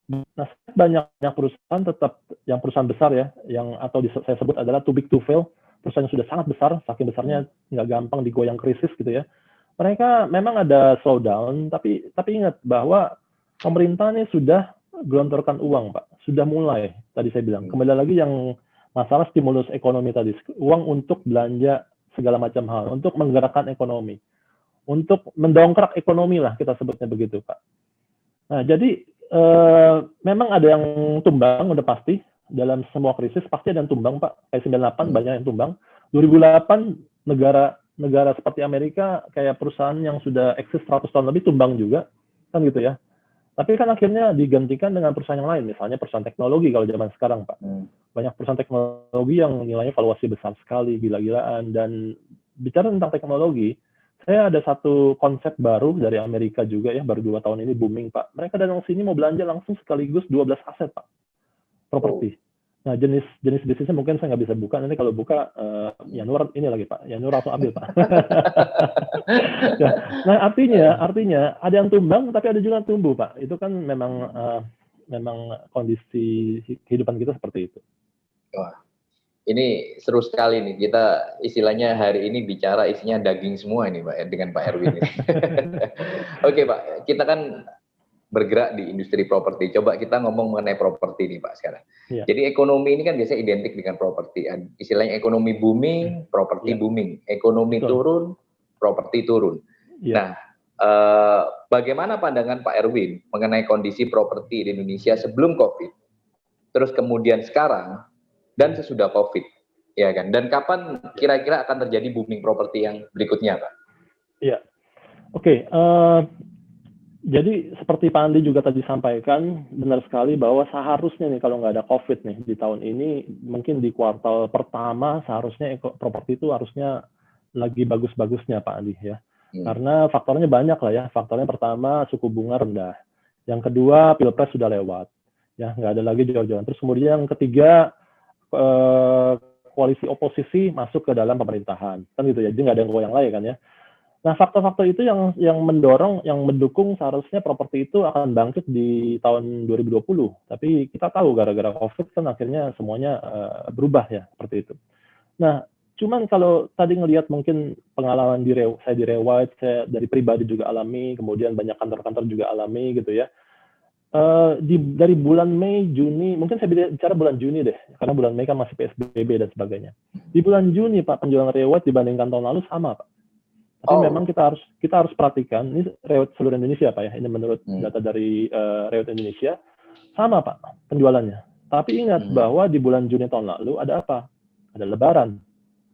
Nah banyak perusahaan tetap yang perusahaan besar ya, yang atau saya sebut adalah too big to fail. Perusahaan yang sudah sangat besar, saking besarnya nggak gampang digoyang krisis gitu ya. Mereka memang ada slowdown, tapi ingat bahwa pemerintah ini sudah gelontorkan uang, Pak. Sudah mulai, tadi saya bilang. Kembali lagi yang masalah stimulus ekonomi tadi, uang untuk belanja segala macam hal, untuk menggerakkan ekonomi, untuk mendongkrak ekonomi lah kita sebutnya begitu, Pak. Nah, jadi memang ada yang tumbang udah pasti dalam semua krisis, pasti ada yang tumbang, Pak. Kayak 98 banyak yang tumbang. 2008 negara seperti Amerika kayak perusahaan yang sudah eksis 100 tahun lebih tumbang juga, kan gitu ya. Tapi kan akhirnya digantikan dengan perusahaan yang lain, misalnya perusahaan teknologi kalau zaman sekarang, Pak. Banyak perusahaan teknologi yang nilainya valuasi besar sekali, gila-gilaan. Dan bicara tentang teknologi, saya ada satu konsep baru dari Amerika juga ya, baru 2 tahun ini booming, Pak. Mereka datang sini mau belanja langsung sekaligus 12 aset, Pak. Properti. Nah, jenis bisnisnya mungkin saya nggak bisa buka. Nanti kalau buka, Yanur ini lagi, Pak. Yanur langsung ambil, Pak. Ya. Nah, artinya ada yang tumbang, tapi ada juga yang tumbuh, Pak. Itu kan memang kondisi kehidupan kita seperti itu. Wah, ini seru sekali nih. Kita istilahnya hari ini bicara isinya daging semua ini, Pak, dengan Pak Erwin. Oke, Pak. Kita kan bergerak di industri properti. Coba kita ngomong mengenai properti nih, Pak, sekarang. Ya. Jadi ekonomi ini kan biasanya identik dengan properti. Istilahnya ekonomi booming, properti booming. Ekonomi turun, properti turun. Ya. Nah, bagaimana pandangan Pak Erwin mengenai kondisi properti di Indonesia sebelum COVID, terus kemudian sekarang, dan sesudah COVID, ya kan? Dan kapan kira-kira akan terjadi booming properti yang berikutnya, Pak? Iya, oke. Jadi seperti Pak Andi juga tadi sampaikan, benar sekali bahwa seharusnya nih kalau nggak ada COVID nih di tahun ini, mungkin di kuartal pertama seharusnya properti itu harusnya lagi bagus-bagusnya, Pak Andi ya. Karena faktornya banyak lah ya. Faktornya pertama suku bunga rendah, yang kedua pilpres sudah lewat, ya nggak ada lagi jor-joran. Terus kemudian yang ketiga koalisi oposisi masuk ke dalam pemerintahan, kan gitu ya. Jadi nggak ada yang goyang lagi kan ya. Nah, faktor-faktor itu yang mendorong, yang mendukung seharusnya properti itu akan bangkit di tahun 2020. Tapi kita tahu gara-gara COVID kan akhirnya semuanya berubah ya, seperti itu. Nah, cuman kalau tadi ngelihat mungkin pengalaman saya di Rewide, saya dari pribadi juga alami, kemudian banyak kantor-kantor juga alami gitu ya. Dari bulan Mei, Juni, mungkin saya bicara bulan Juni deh, karena bulan Mei kan masih PSBB dan sebagainya. Di bulan Juni, Pak, penjualan Rewide dibandingkan tahun lalu sama, Pak. Tapi memang kita harus perhatikan, ini Rewide seluruh Indonesia, Pak ya, ini menurut data dari Rewide Indonesia, sama, Pak, penjualannya. Tapi ingat bahwa di bulan Juni tahun lalu ada apa? Ada Lebaran,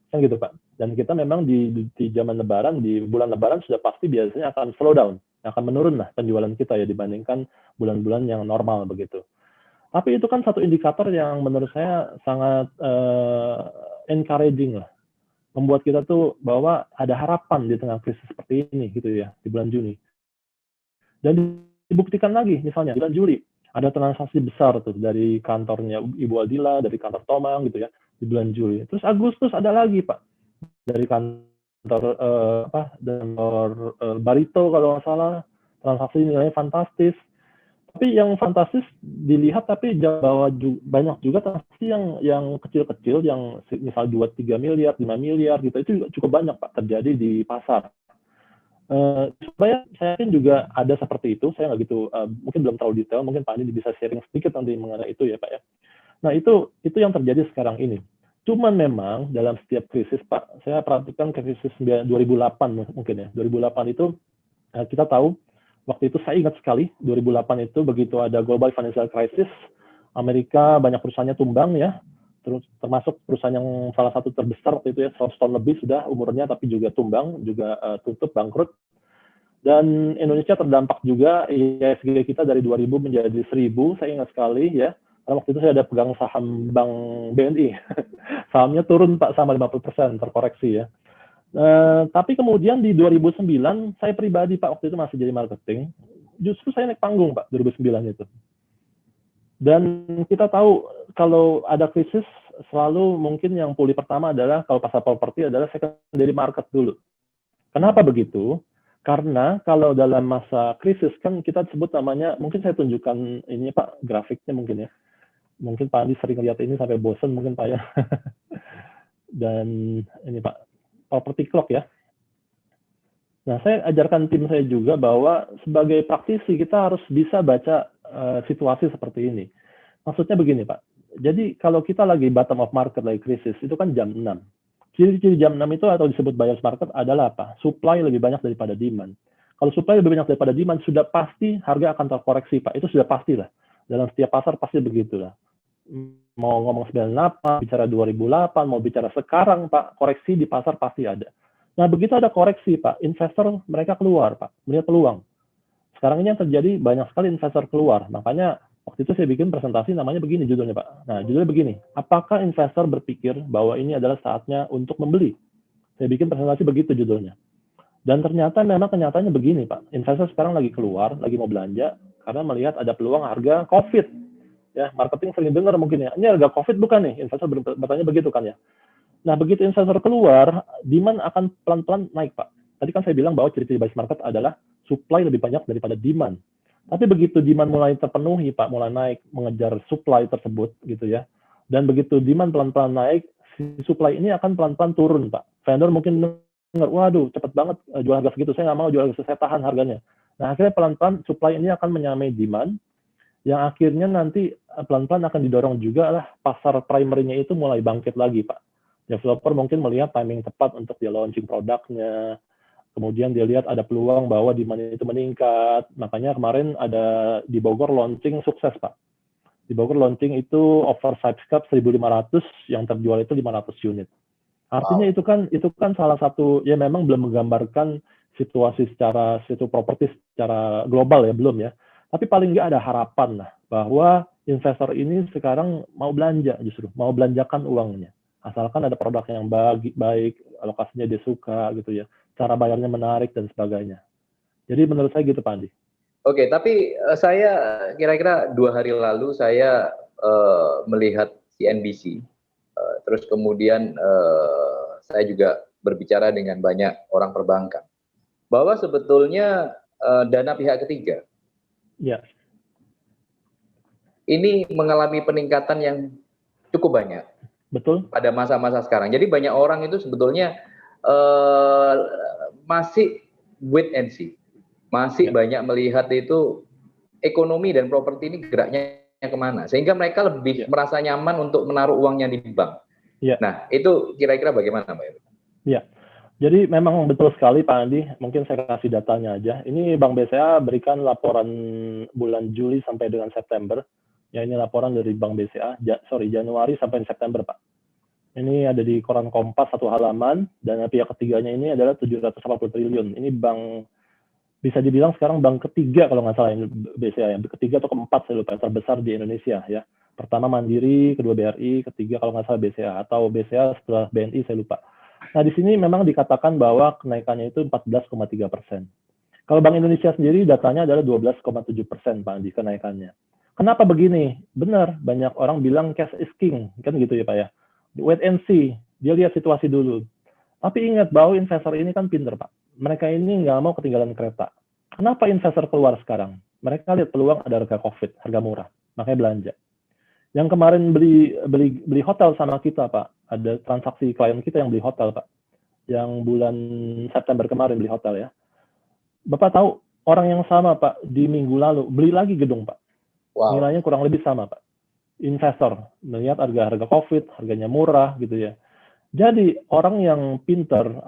kan gitu, Pak. Dan kita memang di zaman Lebaran, di bulan Lebaran sudah pasti biasanya akan slow down, akan menurun lah penjualan kita ya dibandingkan bulan-bulan yang normal begitu. Tapi itu kan satu indikator yang menurut saya sangat encouraging lah. Membuat kita tuh bahwa ada harapan di tengah krisis seperti ini gitu ya di bulan Juni. Dan dibuktikan lagi misalnya di bulan Juli ada transaksi besar tuh dari kantornya Ibu Adila, dari kantor Tomang gitu ya di bulan Juli. Terus Agustus ada lagi, Pak, dari kantor Barito kalau nggak salah, transaksi nilainya fantastis. Tapi yang fantastis dilihat, tapi bahwa banyak juga transaksi yang kecil-kecil, yang misal 2-3 miliar, 5 miliar gitu, itu juga cukup banyak, Pak, terjadi di pasar. Supaya saya yakin juga ada seperti itu, saya nggak gitu, mungkin belum terlalu detail, mungkin Pak Andi bisa sharing sedikit nanti mengenai itu ya, Pak ya. Nah itu yang terjadi sekarang ini. Cuman memang dalam setiap krisis, Pak, saya perhatikan krisis 2008 mungkin ya, 2008 itu kita tahu, waktu itu saya ingat sekali, 2008 itu begitu ada global financial crisis, Amerika banyak perusahaannya tumbang ya, termasuk perusahaan yang salah satu terbesar waktu itu ya, 100 tahun lebih sudah umurnya, tapi juga tumbang, juga tutup, bangkrut. Dan Indonesia terdampak juga, IHSG kita dari 2000 menjadi 1000, saya ingat sekali ya, karena waktu itu saya ada pegang saham Bank BNI, sahamnya turun, Pak, sama 50%, terkoreksi ya. Tapi kemudian di 2009, saya pribadi, Pak, waktu itu masih jadi marketing, justru saya naik panggung, Pak, 2009 itu. Dan kita tahu kalau ada krisis, selalu mungkin yang pulih pertama adalah, kalau pasar properti adalah secondary market dulu. Kenapa begitu? Karena kalau dalam masa krisis, kan kita sebut namanya, mungkin saya tunjukkan ini, Pak, grafiknya mungkin ya. Mungkin Pak Andi sering lihat ini sampai bosan mungkin, Pak ya. Dan ini, Pak, property clock ya. Nah, saya ajarkan tim saya juga bahwa sebagai praktisi kita harus bisa baca situasi seperti ini. Maksudnya begini, Pak. Jadi kalau kita lagi bottom of market, lagi krisis, itu kan jam 6. Ciri-ciri jam 6 itu atau disebut buyer's market adalah apa? Supply lebih banyak daripada demand. Kalau supply lebih banyak daripada demand, sudah pasti harga akan terkoreksi, Pak. Itu sudah pastilah. Dalam setiap pasar pasti begitulah. Mau ngomong 98, bicara 2008, mau bicara sekarang, Pak, koreksi di pasar pasti ada. Nah, begitu ada koreksi, Pak, investor mereka keluar, Pak, melihat peluang. Sekarang ini yang terjadi, banyak sekali investor keluar. Makanya waktu itu saya bikin presentasi namanya begini judulnya, Pak. Nah, judulnya begini, apakah investor berpikir bahwa ini adalah saatnya untuk membeli? Saya bikin presentasi begitu judulnya. Dan ternyata memang kenyataannya begini, Pak. Investor sekarang lagi keluar, lagi mau belanja, karena melihat ada peluang harga COVID. Ya, marketing sering dengar mungkin ya, ini harga COVID bukan nih? Investor bertanya begitu kan ya. Nah, begitu investor keluar, demand akan pelan-pelan naik, Pak. Tadi kan saya bilang bahwa ciri-ciri buyer's market adalah supply lebih banyak daripada demand. Tapi begitu demand mulai terpenuhi, Pak, mulai naik, mengejar supply tersebut, gitu ya. Dan begitu demand pelan-pelan naik, si supply ini akan pelan-pelan turun, Pak. Vendor mungkin dengar, waduh, cepat banget jual harga segitu, saya nggak mau jual harga, saya tahan harganya. Nah, akhirnya pelan-pelan supply ini akan menyamai demand, yang akhirnya nanti pelan-pelan akan didorong juga lah pasar primary-nya itu mulai bangkit lagi, Pak. Developer mungkin melihat timing tepat untuk dia launching produknya, kemudian dia lihat ada peluang bahwa demand itu meningkat, makanya kemarin ada di Bogor launching sukses, Pak. Di Bogor launching itu oversize cup 1.500, yang terjual itu 500 unit. Artinya itu kan salah satu, ya memang belum menggambarkan situasi properti secara global ya, belum ya. Tapi paling nggak ada harapan lah bahwa investor ini sekarang mau belanja, justru mau belanjakan uangnya. Asalkan ada produk yang baik, lokasinya dia suka gitu ya, cara bayarnya menarik dan sebagainya. Jadi menurut saya gitu, Pak Andi. Oke, tapi saya kira-kira 2 hari lalu saya melihat CNBC, terus kemudian saya juga berbicara dengan banyak orang perbankan, bahwa sebetulnya dana pihak ketiga Ya, ini mengalami peningkatan yang cukup banyak betul. pada masa-masa sekarang. Jadi banyak orang itu sebetulnya masih wait and see, masih banyak melihat itu ekonomi dan properti ini geraknya kemana, sehingga mereka lebih merasa nyaman untuk menaruh uangnya di bank. Ya. Nah, itu kira-kira bagaimana, Pak Erwin? Ya, jadi memang betul sekali Pak Andi, mungkin saya kasih datanya aja. Ini Bank BCA berikan laporan bulan Juli sampai dengan September. Ya, ini laporan dari Bank BCA, Januari sampai September, Pak. Ini ada di koran Kompas satu halaman, dan pihak ketiganya ini adalah 780 triliun. Ini bank, bisa dibilang sekarang bank ketiga kalau nggak salah ini BCA, yang ketiga atau keempat saya lupa, terbesar di Indonesia ya. Pertama Mandiri, kedua BRI, ketiga kalau nggak salah BCA, atau BCA setelah BNI saya lupa. Nah, di sini memang dikatakan bahwa kenaikannya itu 14,3%. Kalau Bank Indonesia sendiri datanya adalah 12,7% Pak Andi kenaikannya. Kenapa begini? Benar, banyak orang bilang cash is king, kan gitu ya Pak ya. Wait and see, dia lihat situasi dulu. Tapi ingat bahwa investor ini kan pinter Pak. Mereka ini nggak mau ketinggalan kereta. Kenapa investor keluar sekarang? Mereka lihat peluang ada harga COVID, harga murah, makanya belanja. Yang kemarin beli hotel sama kita Pak, ada transaksi klien kita yang beli hotel Pak, yang bulan September kemarin beli hotel ya. Bapak tahu orang yang sama Pak di minggu lalu beli lagi gedung Pak, nilainya kurang lebih sama Pak. Investor melihat harga COVID, harganya murah gitu ya. Jadi orang yang pinter,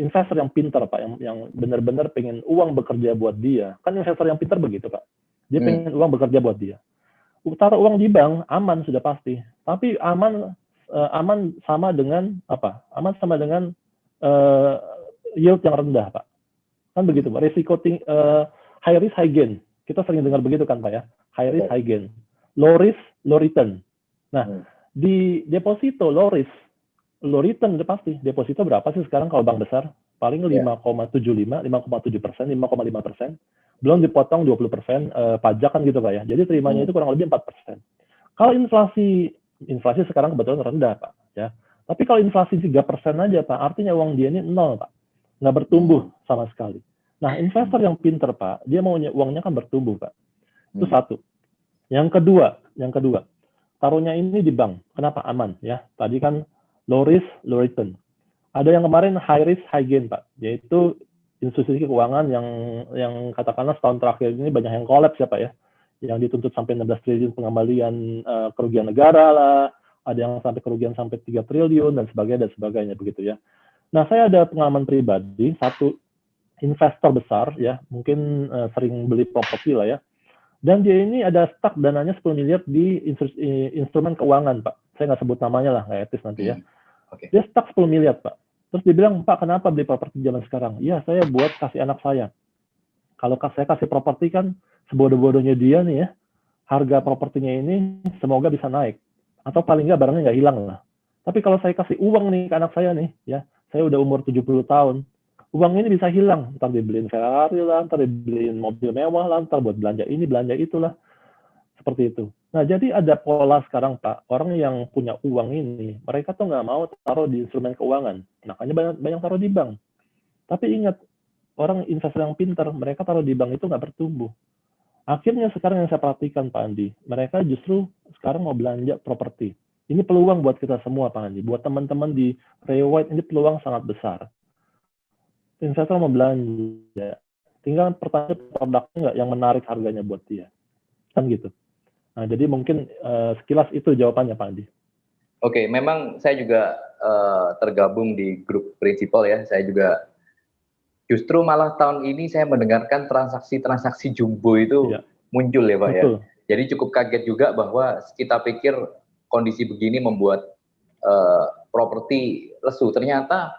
investor yang pinter Pak, yang benar-benar pengen uang bekerja buat dia, kan investor yang pinter begitu Pak. Dia pengen uang bekerja buat dia. Taruh uang di bank aman sudah pasti, tapi aman sama dengan apa? Aman sama dengan yield yang rendah Pak. Kan begitu Pak. Risiko high risk high gain. Kita sering dengar begitu kan Pak ya. High risk high gain. Low risk low return. Nah, di deposito low risk low return udah pasti. Deposito berapa sih sekarang kalau bank besar? Paling 5,75, 5,7%, 5,5%. Belum dipotong 20% pajak kan gitu Pak ya. Jadi terimanya itu kurang lebih 4%. Kalau inflasi sekarang kebetulan rendah Pak ya. Tapi kalau inflasi 3% aja Pak, artinya uang dia ini nol Pak. Nggak bertumbuh sama sekali. Nah, investor yang pinter Pak, dia maunya uangnya kan bertumbuh Pak. Itu satu. Yang kedua, taruhnya ini di bank. Kenapa aman ya? Tadi kan low risk, low return. Ada yang kemarin high risk, high gain Pak, yaitu institusi keuangan yang katakanlah setahun terakhir ini banyak yang kolaps ya Pak ya. yang dituntut sampai 16 triliun pengembalian kerugian negara lah, ada yang sampai kerugian sampai 3 triliun dan sebagainya begitu ya. Nah, saya ada pengalaman pribadi, satu investor besar ya, mungkin sering beli properti lah ya. Dan dia ini ada stuck dananya 10 miliar di instrumen keuangan, Pak. Saya nggak sebut namanya lah, nggak etis nanti ya. Okay. Dia stuck 10 miliar, Pak. Terus dia bilang, Pak, kenapa beli properti zaman sekarang? Iya, saya buat kasih anak saya. Kalau saya kasih properti kan, sebodoh-bodohnya dia nih ya, harga propertinya ini semoga bisa naik. Atau paling nggak barangnya nggak hilang lah. Tapi kalau saya kasih uang nih ke anak saya nih, ya, saya udah umur 70 tahun, uang ini bisa hilang, ntar dibeliin Ferrari lah, ntar dibeliin mobil mewah lah, ntar buat belanja ini, belanja itulah, seperti itu. Nah, jadi ada pola sekarang, Pak, orang yang punya uang ini, mereka tuh nggak mau taruh di instrumen keuangan, makanya banyak taruh di bank. Tapi ingat, orang investor yang pintar, mereka taruh di bank itu nggak bertumbuh. Akhirnya sekarang yang saya perhatikan, Pak Andi, mereka justru sekarang mau belanja properti. Ini peluang buat kita semua, Pak Andi, buat teman-teman di Ray White, ini peluang sangat besar. Investor mau belanja, tinggal pertanyaan produknya nggak yang menarik harganya buat dia, kan gitu. Nah, jadi mungkin sekilas itu jawabannya, Pak Andi. Oke, memang saya juga tergabung di grup prinsipal ya. Saya juga justru malah tahun ini saya mendengarkan transaksi jumbo itu muncul ya, Pak. Betul. Ya. Jadi cukup kaget juga bahwa kita pikir kondisi begini membuat properti lesu. Ternyata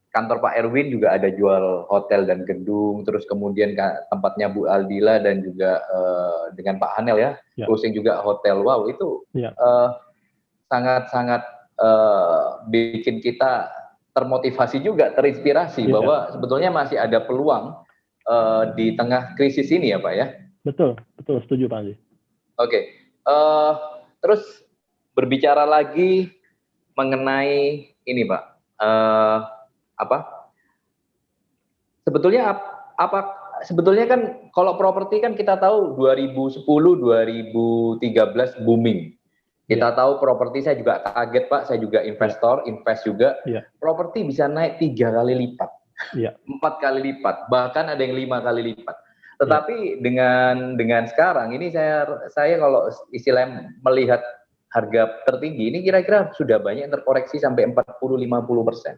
kantor Pak Erwin juga ada jual hotel dan gedung, terus kemudian tempatnya Bu Aldila dan juga dengan Pak Hanel ya, closing juga hotel. Wow, itu sangat-sangat bikin kita termotivasi juga, terinspirasi bahwa sebetulnya masih ada peluang di tengah krisis ini ya Pak ya. Betul, setuju Pak Andi. Oke, terus berbicara lagi mengenai ini Pak. Sebetulnya kan kalau properti kan kita tahu 2010 2013 booming. Kita tahu properti, saya juga kaget Pak, saya juga investor, invest juga. Properti bisa naik 3 kali lipat. 4 kali lipat, bahkan ada yang 5 kali lipat. Tetapi dengan sekarang ini saya kalau istilahnya melihat harga tertinggi ini kira-kira sudah banyak terkoreksi sampai 40-50%.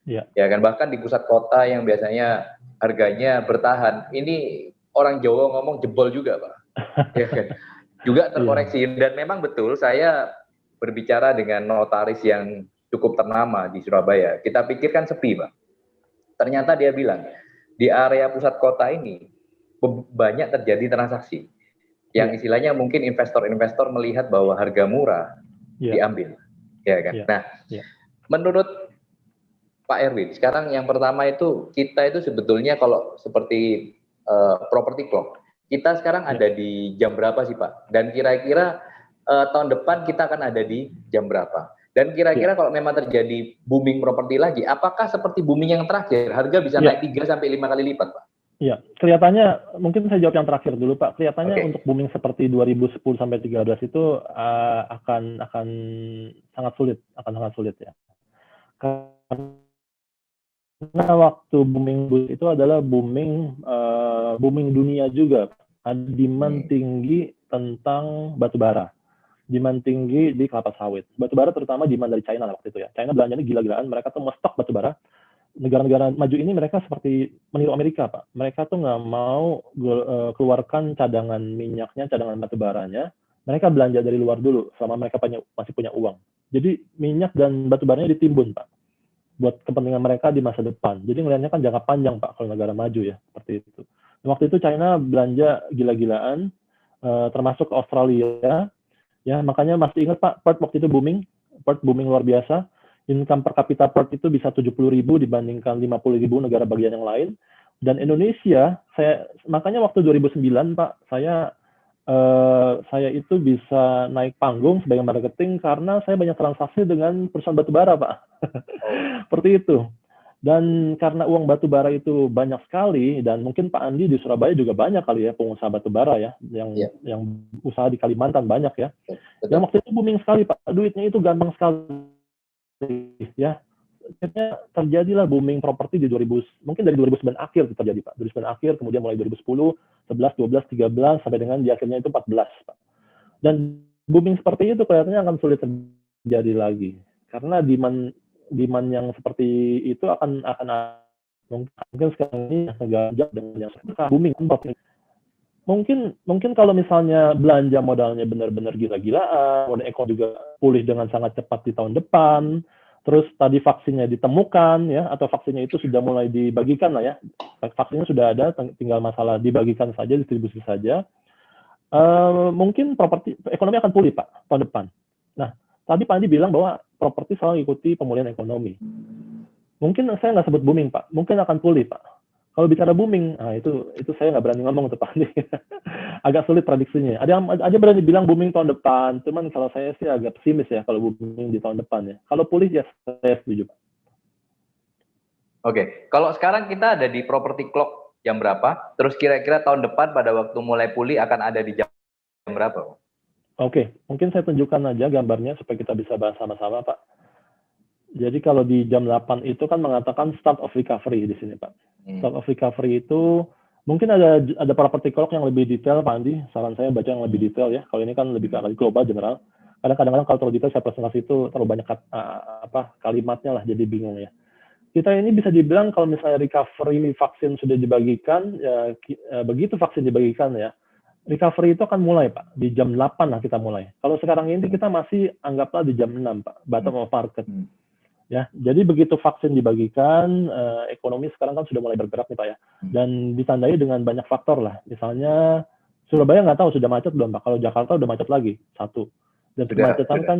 Ya kan, bahkan di pusat kota yang biasanya harganya bertahan, ini orang Jawa ngomong jebol juga Pak. Ya kan? Juga terkoreksi dan memang betul saya berbicara dengan notaris yang cukup ternama di Surabaya. Kita pikirkan sepi Pak. Ternyata dia bilang di area pusat kota ini banyak terjadi transaksi yang istilahnya mungkin investor-investor melihat bahwa harga murah diambil, ya kan. Nah, menurut Pak Erwin, sekarang yang pertama itu kita itu sebetulnya kalau seperti property clock, kita sekarang ada di jam berapa sih Pak? Dan kira-kira tahun depan kita akan ada di jam berapa? Dan kira-kira kalau memang terjadi booming properti lagi, apakah seperti booming yang terakhir, harga bisa naik 3 sampai 5 kali lipat Pak? Iya, kelihatannya mungkin saya jawab yang terakhir dulu Pak. Kelihatannya untuk booming seperti 2010 sampai 13 itu akan sangat sulit ya. Karena waktu booming itu adalah booming dunia juga. Ada demand tinggi tentang batu bara, demand tinggi di kelapa sawit. Batu bara terutama demand dari China waktu itu ya. China belanjanya gila-gilaan, mereka tuh stok batu bara. Negara-negara maju ini mereka seperti meniru Amerika Pak. Mereka tuh nggak mau keluarkan cadangan minyaknya, cadangan batu baranya. Mereka belanja dari luar dulu selama mereka masih punya uang. Jadi minyak dan batu baranya ditimbun Pak, buat kepentingan mereka di masa depan. Jadi ngelihatnya kan jangka panjang Pak kalau negara maju ya, seperti itu. Dan waktu itu China belanja gila-gilaan, termasuk Australia. Ya, makanya masih ingat Pak, Perth waktu itu booming luar biasa. Income per kapita Perth itu bisa 70.000 dibandingkan 50.000 negara bagian yang lain. Dan Indonesia, makanya waktu 2009 Pak, saya itu bisa naik panggung sebagai marketing karena saya banyak transaksi dengan perusahaan batubara Pak. Seperti itu. Dan karena uang batubara itu banyak sekali, dan mungkin Pak Andi di Surabaya juga banyak kali ya pengusaha batubara ya, yang usaha di Kalimantan banyak ya. Dan waktu itu booming sekali Pak, duitnya itu gampang sekali ya. akhirnya terjadilah booming properti di 2000, mungkin dari 2009 akhir terjadi Pak. 2009 akhir, kemudian mulai 2010, 11, 12, 13, sampai dengan di akhirnya itu 14 Pak. Dan booming seperti itu kelihatannya akan sulit terjadi lagi. Karena demand yang seperti itu akan mungkin sekarang ini agak dengan yang booming. Mungkin kalau misalnya belanja modalnya benar-benar gila-gilaan, modal ekonomi juga pulih dengan sangat cepat di tahun depan, terus tadi vaksinnya ditemukan ya, atau vaksinnya itu sudah mulai dibagikan lah ya, vaksinnya sudah ada, tinggal masalah dibagikan saja, distribusi saja, mungkin ekonomi akan pulih Pak tahun depan. Nah, tadi Pak Andi bilang bahwa properti selalu ikuti pemulihan ekonomi. Mungkin saya nggak sebut booming Pak, mungkin akan pulih Pak. Kalau bicara booming, nah itu saya nggak berani ngomong tuh Pak. Agak sulit prediksinya. Ada berani bilang booming tahun depan, cuman kalau saya sih agak pesimis ya kalau booming di tahun depan ya. Kalau pulih ya saya setuju Pak. Oke, kalau sekarang kita ada di property clock jam berapa? Terus kira-kira tahun depan pada waktu mulai pulih akan ada di jam berapa? Oke, mungkin saya tunjukkan aja gambarnya supaya kita bisa bahas sama-sama Pak. Jadi kalau di jam 8 itu kan mengatakan start of recovery di sini Pak. Start of recovery itu mungkin ada property clock yang lebih detail Pak Andi. Saran saya baca yang lebih detail ya. Kalau ini kan lebih global general. Kadang-kadang kalau terlalu detail saya presentasi itu terlalu banyak kalimatnya lah, jadi bingung ya. Kita ini bisa dibilang kalau misalnya recovery vaksin sudah dibagikan, ya, begitu vaksin dibagikan ya, recovery itu akan mulai Pak. Di jam 8 lah kita mulai. Kalau sekarang ini kita masih anggaplah di jam 6 Pak, bottom of market. Ya, jadi begitu vaksin dibagikan, ekonomi sekarang kan sudah mulai bergerak nih Pak ya, dan ditandai dengan banyak faktor lah. Misalnya Surabaya nggak tahu sudah macet belum Pak. Kalau Jakarta udah macet lagi satu, dan kemacetan kan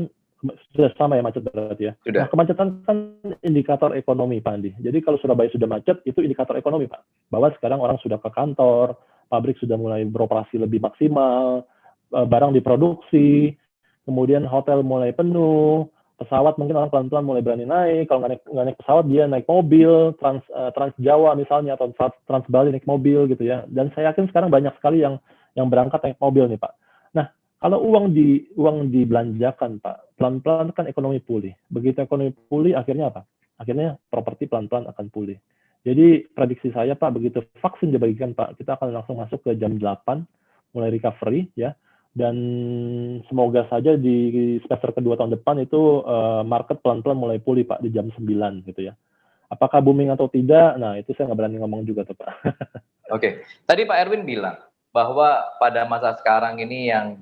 sudah sama ya macet berarti ya. Nah, kemacetan kan indikator ekonomi Pak Andi. Jadi kalau Surabaya sudah macet itu indikator ekonomi Pak, bahwa sekarang orang sudah ke kantor, pabrik sudah mulai beroperasi lebih maksimal, barang diproduksi, kemudian hotel mulai penuh. Pesawat mungkin orang pelan-pelan mulai berani naik. Kalau nggak naik pesawat dia naik mobil, Trans Jawa misalnya atau Trans Bali naik mobil gitu ya. Dan saya yakin sekarang banyak sekali yang berangkat naik mobil nih Pak. Nah, kalau uang dibelanjakan Pak, pelan-pelan kan ekonomi pulih. Begitu ekonomi pulih akhirnya apa? Akhirnya properti pelan-pelan akan pulih. Jadi prediksi saya Pak, begitu vaksin dibagikan Pak, kita akan langsung masuk ke jam 8 mulai recovery ya. Dan semoga saja di semester kedua tahun depan itu market pelan-pelan mulai pulih Pak di jam 9 gitu ya. Apakah booming atau tidak? Nah itu saya nggak berani ngomong juga tuh Pak. Oke, tadi Pak Erwin bilang bahwa pada masa sekarang ini yang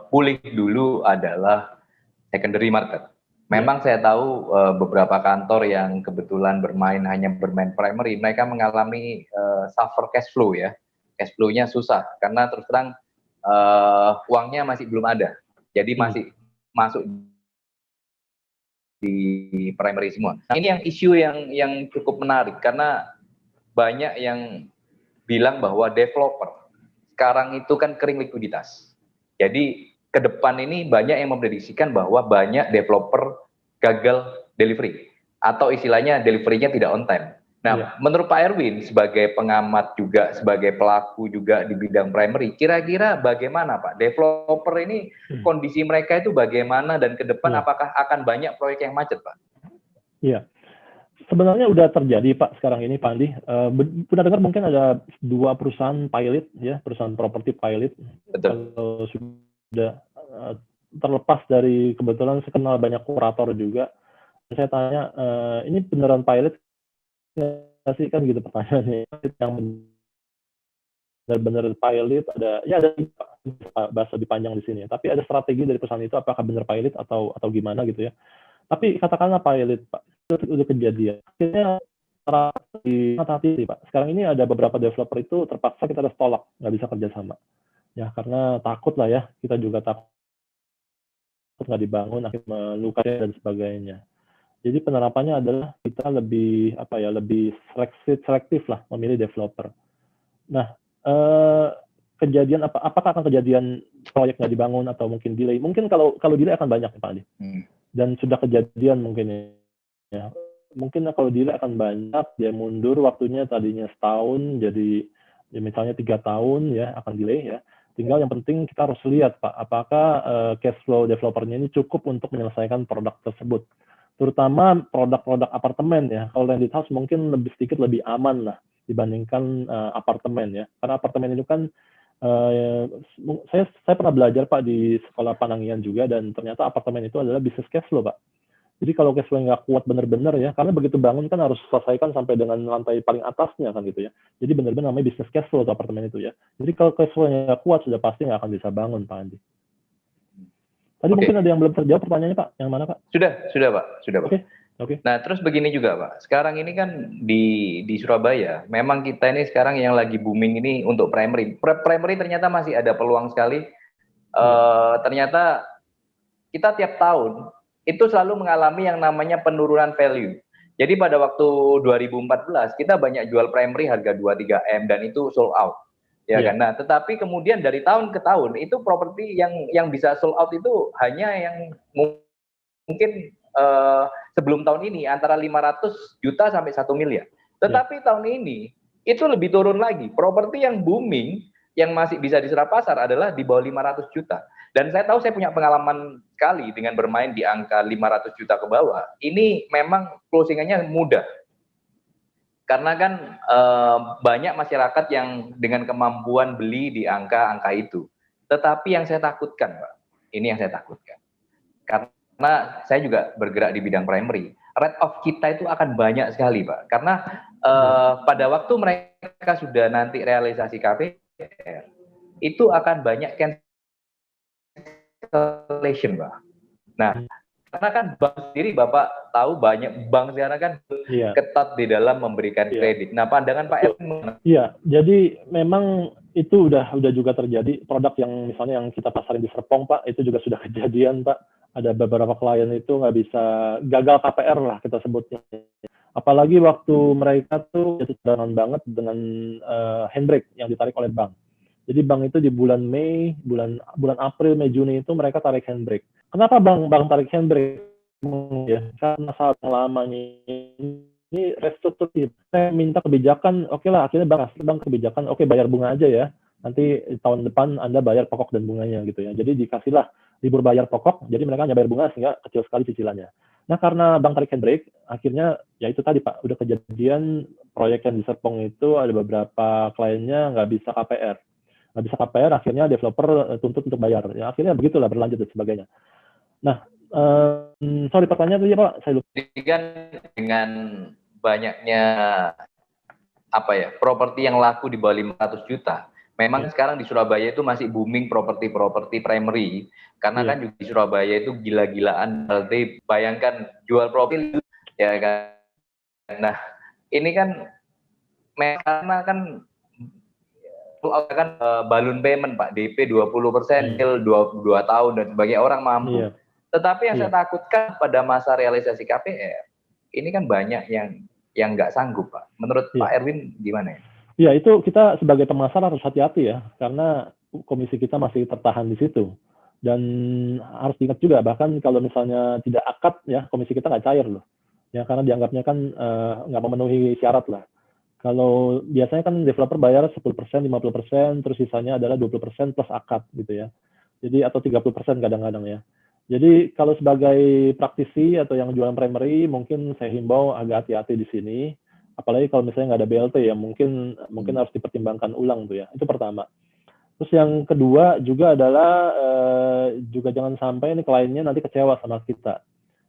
pulih dulu adalah secondary market. Memang saya tahu beberapa kantor yang kebetulan hanya bermain primary, mereka mengalami suffer cash flow ya. Cash flow-nya susah karena terus terang uangnya masih belum ada, jadi masih masuk di primary semua. Nah, ini yang isu yang cukup menarik karena banyak yang bilang bahwa developer sekarang itu kan kering likuiditas. Jadi ke depan ini banyak yang memprediksikan bahwa banyak developer gagal delivery atau istilahnya delivery-nya tidak on time. Nah, menurut Pak Erwin sebagai pengamat juga, sebagai pelaku juga di bidang primary, kira-kira bagaimana Pak? Developer ini kondisi mereka itu bagaimana dan ke depan apakah akan banyak proyek yang macet Pak? Iya, sebenarnya udah terjadi Pak sekarang ini Pak Andi. Pernah dengar mungkin ada 2 perusahaan pilot ya, perusahaan properti pilot. Betul. Kalau sudah terlepas dari kebetulan saya kenal banyak kurator juga. Saya tanya, ini beneran pilot nggak sih kan gitu pertanyaannya, yang benar-benar pilot ada bahasa lebih panjang di sini, tapi ada strategi dari perusahaan itu apakah benar pilot atau gimana gitu ya. Tapi katakanlah pilot Pak, itu udah kejadian. Akhirnya hati-hati Pak. Sekarang ini ada beberapa developer itu terpaksa kita harus tolak, nggak bisa kerjasama. Ya karena takut lah ya, kita juga takut nggak dibangun, akhirnya melukai dan sebagainya. Jadi penerapannya adalah kita lebih selektif lah memilih developer. Nah, kejadian apakah akan kejadian proyek nggak dibangun atau mungkin delay? Mungkin kalau delay akan banyak Pak Andi. Dan sudah kejadian mungkin ya. Mungkin kalau delay akan banyak, dia mundur waktunya tadinya setahun jadi ya misalnya 3 tahun ya akan delay ya. Tinggal yang penting kita harus lihat Pak, apakah cash flow developernya ini cukup untuk menyelesaikan produk tersebut. terutama produk-produk apartemen ya. Kalau landed house mungkin sedikit lebih aman lah dibandingkan apartemen ya. Karena apartemen itu kan saya pernah belajar Pak di sekolah Panangian juga, dan ternyata apartemen itu adalah bisnis cash flow Pak. Jadi kalau cash flow nggak kuat benar-benar ya, karena begitu bangun kan harus selesaikan sampai dengan lantai paling atasnya kan gitu ya. Jadi benar-benar namanya bisnis cash flow atau apartemen itu ya. Jadi kalau cash flow-nya nggak kuat, sudah pasti nggak akan bisa bangun Pak Andi. Tadi mungkin ada yang belum terjawab pertanyaannya Pak. Yang mana Pak? Sudah Pak. Oke. Nah, terus begini juga Pak. Sekarang ini kan di Surabaya, memang kita ini sekarang yang lagi booming ini untuk primary. Primary ternyata masih ada peluang sekali. Ternyata kita tiap tahun itu selalu mengalami yang namanya penurunan value. Jadi pada waktu 2014 kita banyak jual primary harga 2-3 M dan itu sold out. Ya kan. Nah, tetapi kemudian dari tahun ke tahun itu properti yang bisa sold out itu hanya yang mungkin sebelum tahun ini antara 500 juta sampai 1 miliar. Tetapi tahun ini itu lebih turun lagi. Properti yang booming yang masih bisa diserap pasar adalah di bawah 500 juta. Dan saya tahu, saya punya pengalaman sekali dengan bermain di angka 500 juta ke bawah. Ini memang closingannya mudah. Karena kan banyak masyarakat yang dengan kemampuan beli di angka-angka itu. Tetapi yang saya takutkan, Pak, ini yang saya takutkan. Karena saya juga bergerak di bidang primary. Rate of kita itu akan banyak sekali, Pak. Karena pada waktu mereka sudah nanti realisasi KPR, itu akan banyak cancellation, Pak. Nah, karena kan bank sendiri, Bapak tahu banyak bank sekarang kan ketat di dalam memberikan kredit. Nah, pandangan Pak Edwin. Iya, jadi memang itu udah juga terjadi. Produk yang misalnya yang kita pasarin di Serpong, Pak, itu juga sudah kejadian, Pak. Ada beberapa klien itu nggak bisa, gagal KPR lah kita sebutnya. Apalagi waktu mereka tuh jatuh cadangan banget dengan handbrake yang ditarik oleh bank. Jadi bank itu di bulan Mei, bulan April, Mei, Juni itu mereka tarik handbrake. Kenapa bank tarik handbrake? Ya, karena saat lamanya ini restrukturasi. Saya minta kebijakan, oke lah, akhirnya bank kebijakan, oke, bayar bunga aja ya. Nanti tahun depan Anda bayar pokok dan bunganya gitu ya. Jadi dikasihlah libur bayar pokok, jadi mereka hanya bayar bunga sehingga kecil sekali cicilannya. Nah, karena bank tarik handbrake, akhirnya ya itu tadi Pak, udah kejadian proyek yang di Serpong itu ada beberapa kliennya nggak bisa KPR. Nggak bisa KPR, akhirnya developer tuntut untuk bayar. Ya, akhirnya begitulah berlanjut dan sebagainya. Nah, sorry pertanyaan tadi Pak, saya lupa. Jadi kan dengan banyaknya properti yang laku di bawah 500 juta, memang sekarang di Surabaya itu masih booming properti primary, karena kan juga di Surabaya itu gila-gilaan. Berarti bayangkan jual properti, ya kan. Nah, ini kan karena kan balloon payment Pak, DP 20%, 2 tahun dan sebagainya, orang mampu. Tetapi yang saya takutkan pada masa realisasi KPR, ini kan banyak yang nggak sanggup Pak. Menurut Pak Erwin gimana ya? Ya, itu kita sebagai pemasar harus hati-hati ya, karena komisi kita masih tertahan di situ. Dan harus diingat juga, bahkan kalau misalnya tidak akad ya, komisi kita nggak cair loh. Ya, karena dianggapnya kan nggak memenuhi syarat lah. Kalau biasanya kan developer bayar 10%, 50%, terus sisanya adalah 20% plus akad gitu ya. Jadi atau 30% kadang-kadang ya. Jadi kalau sebagai praktisi atau yang jualan primary, mungkin saya himbau agak hati-hati di sini. Apalagi kalau misalnya nggak ada BLT ya, mungkin harus dipertimbangkan ulang tuh ya. Itu pertama. Terus yang kedua juga adalah juga jangan sampai ini kliennya nanti kecewa sama kita.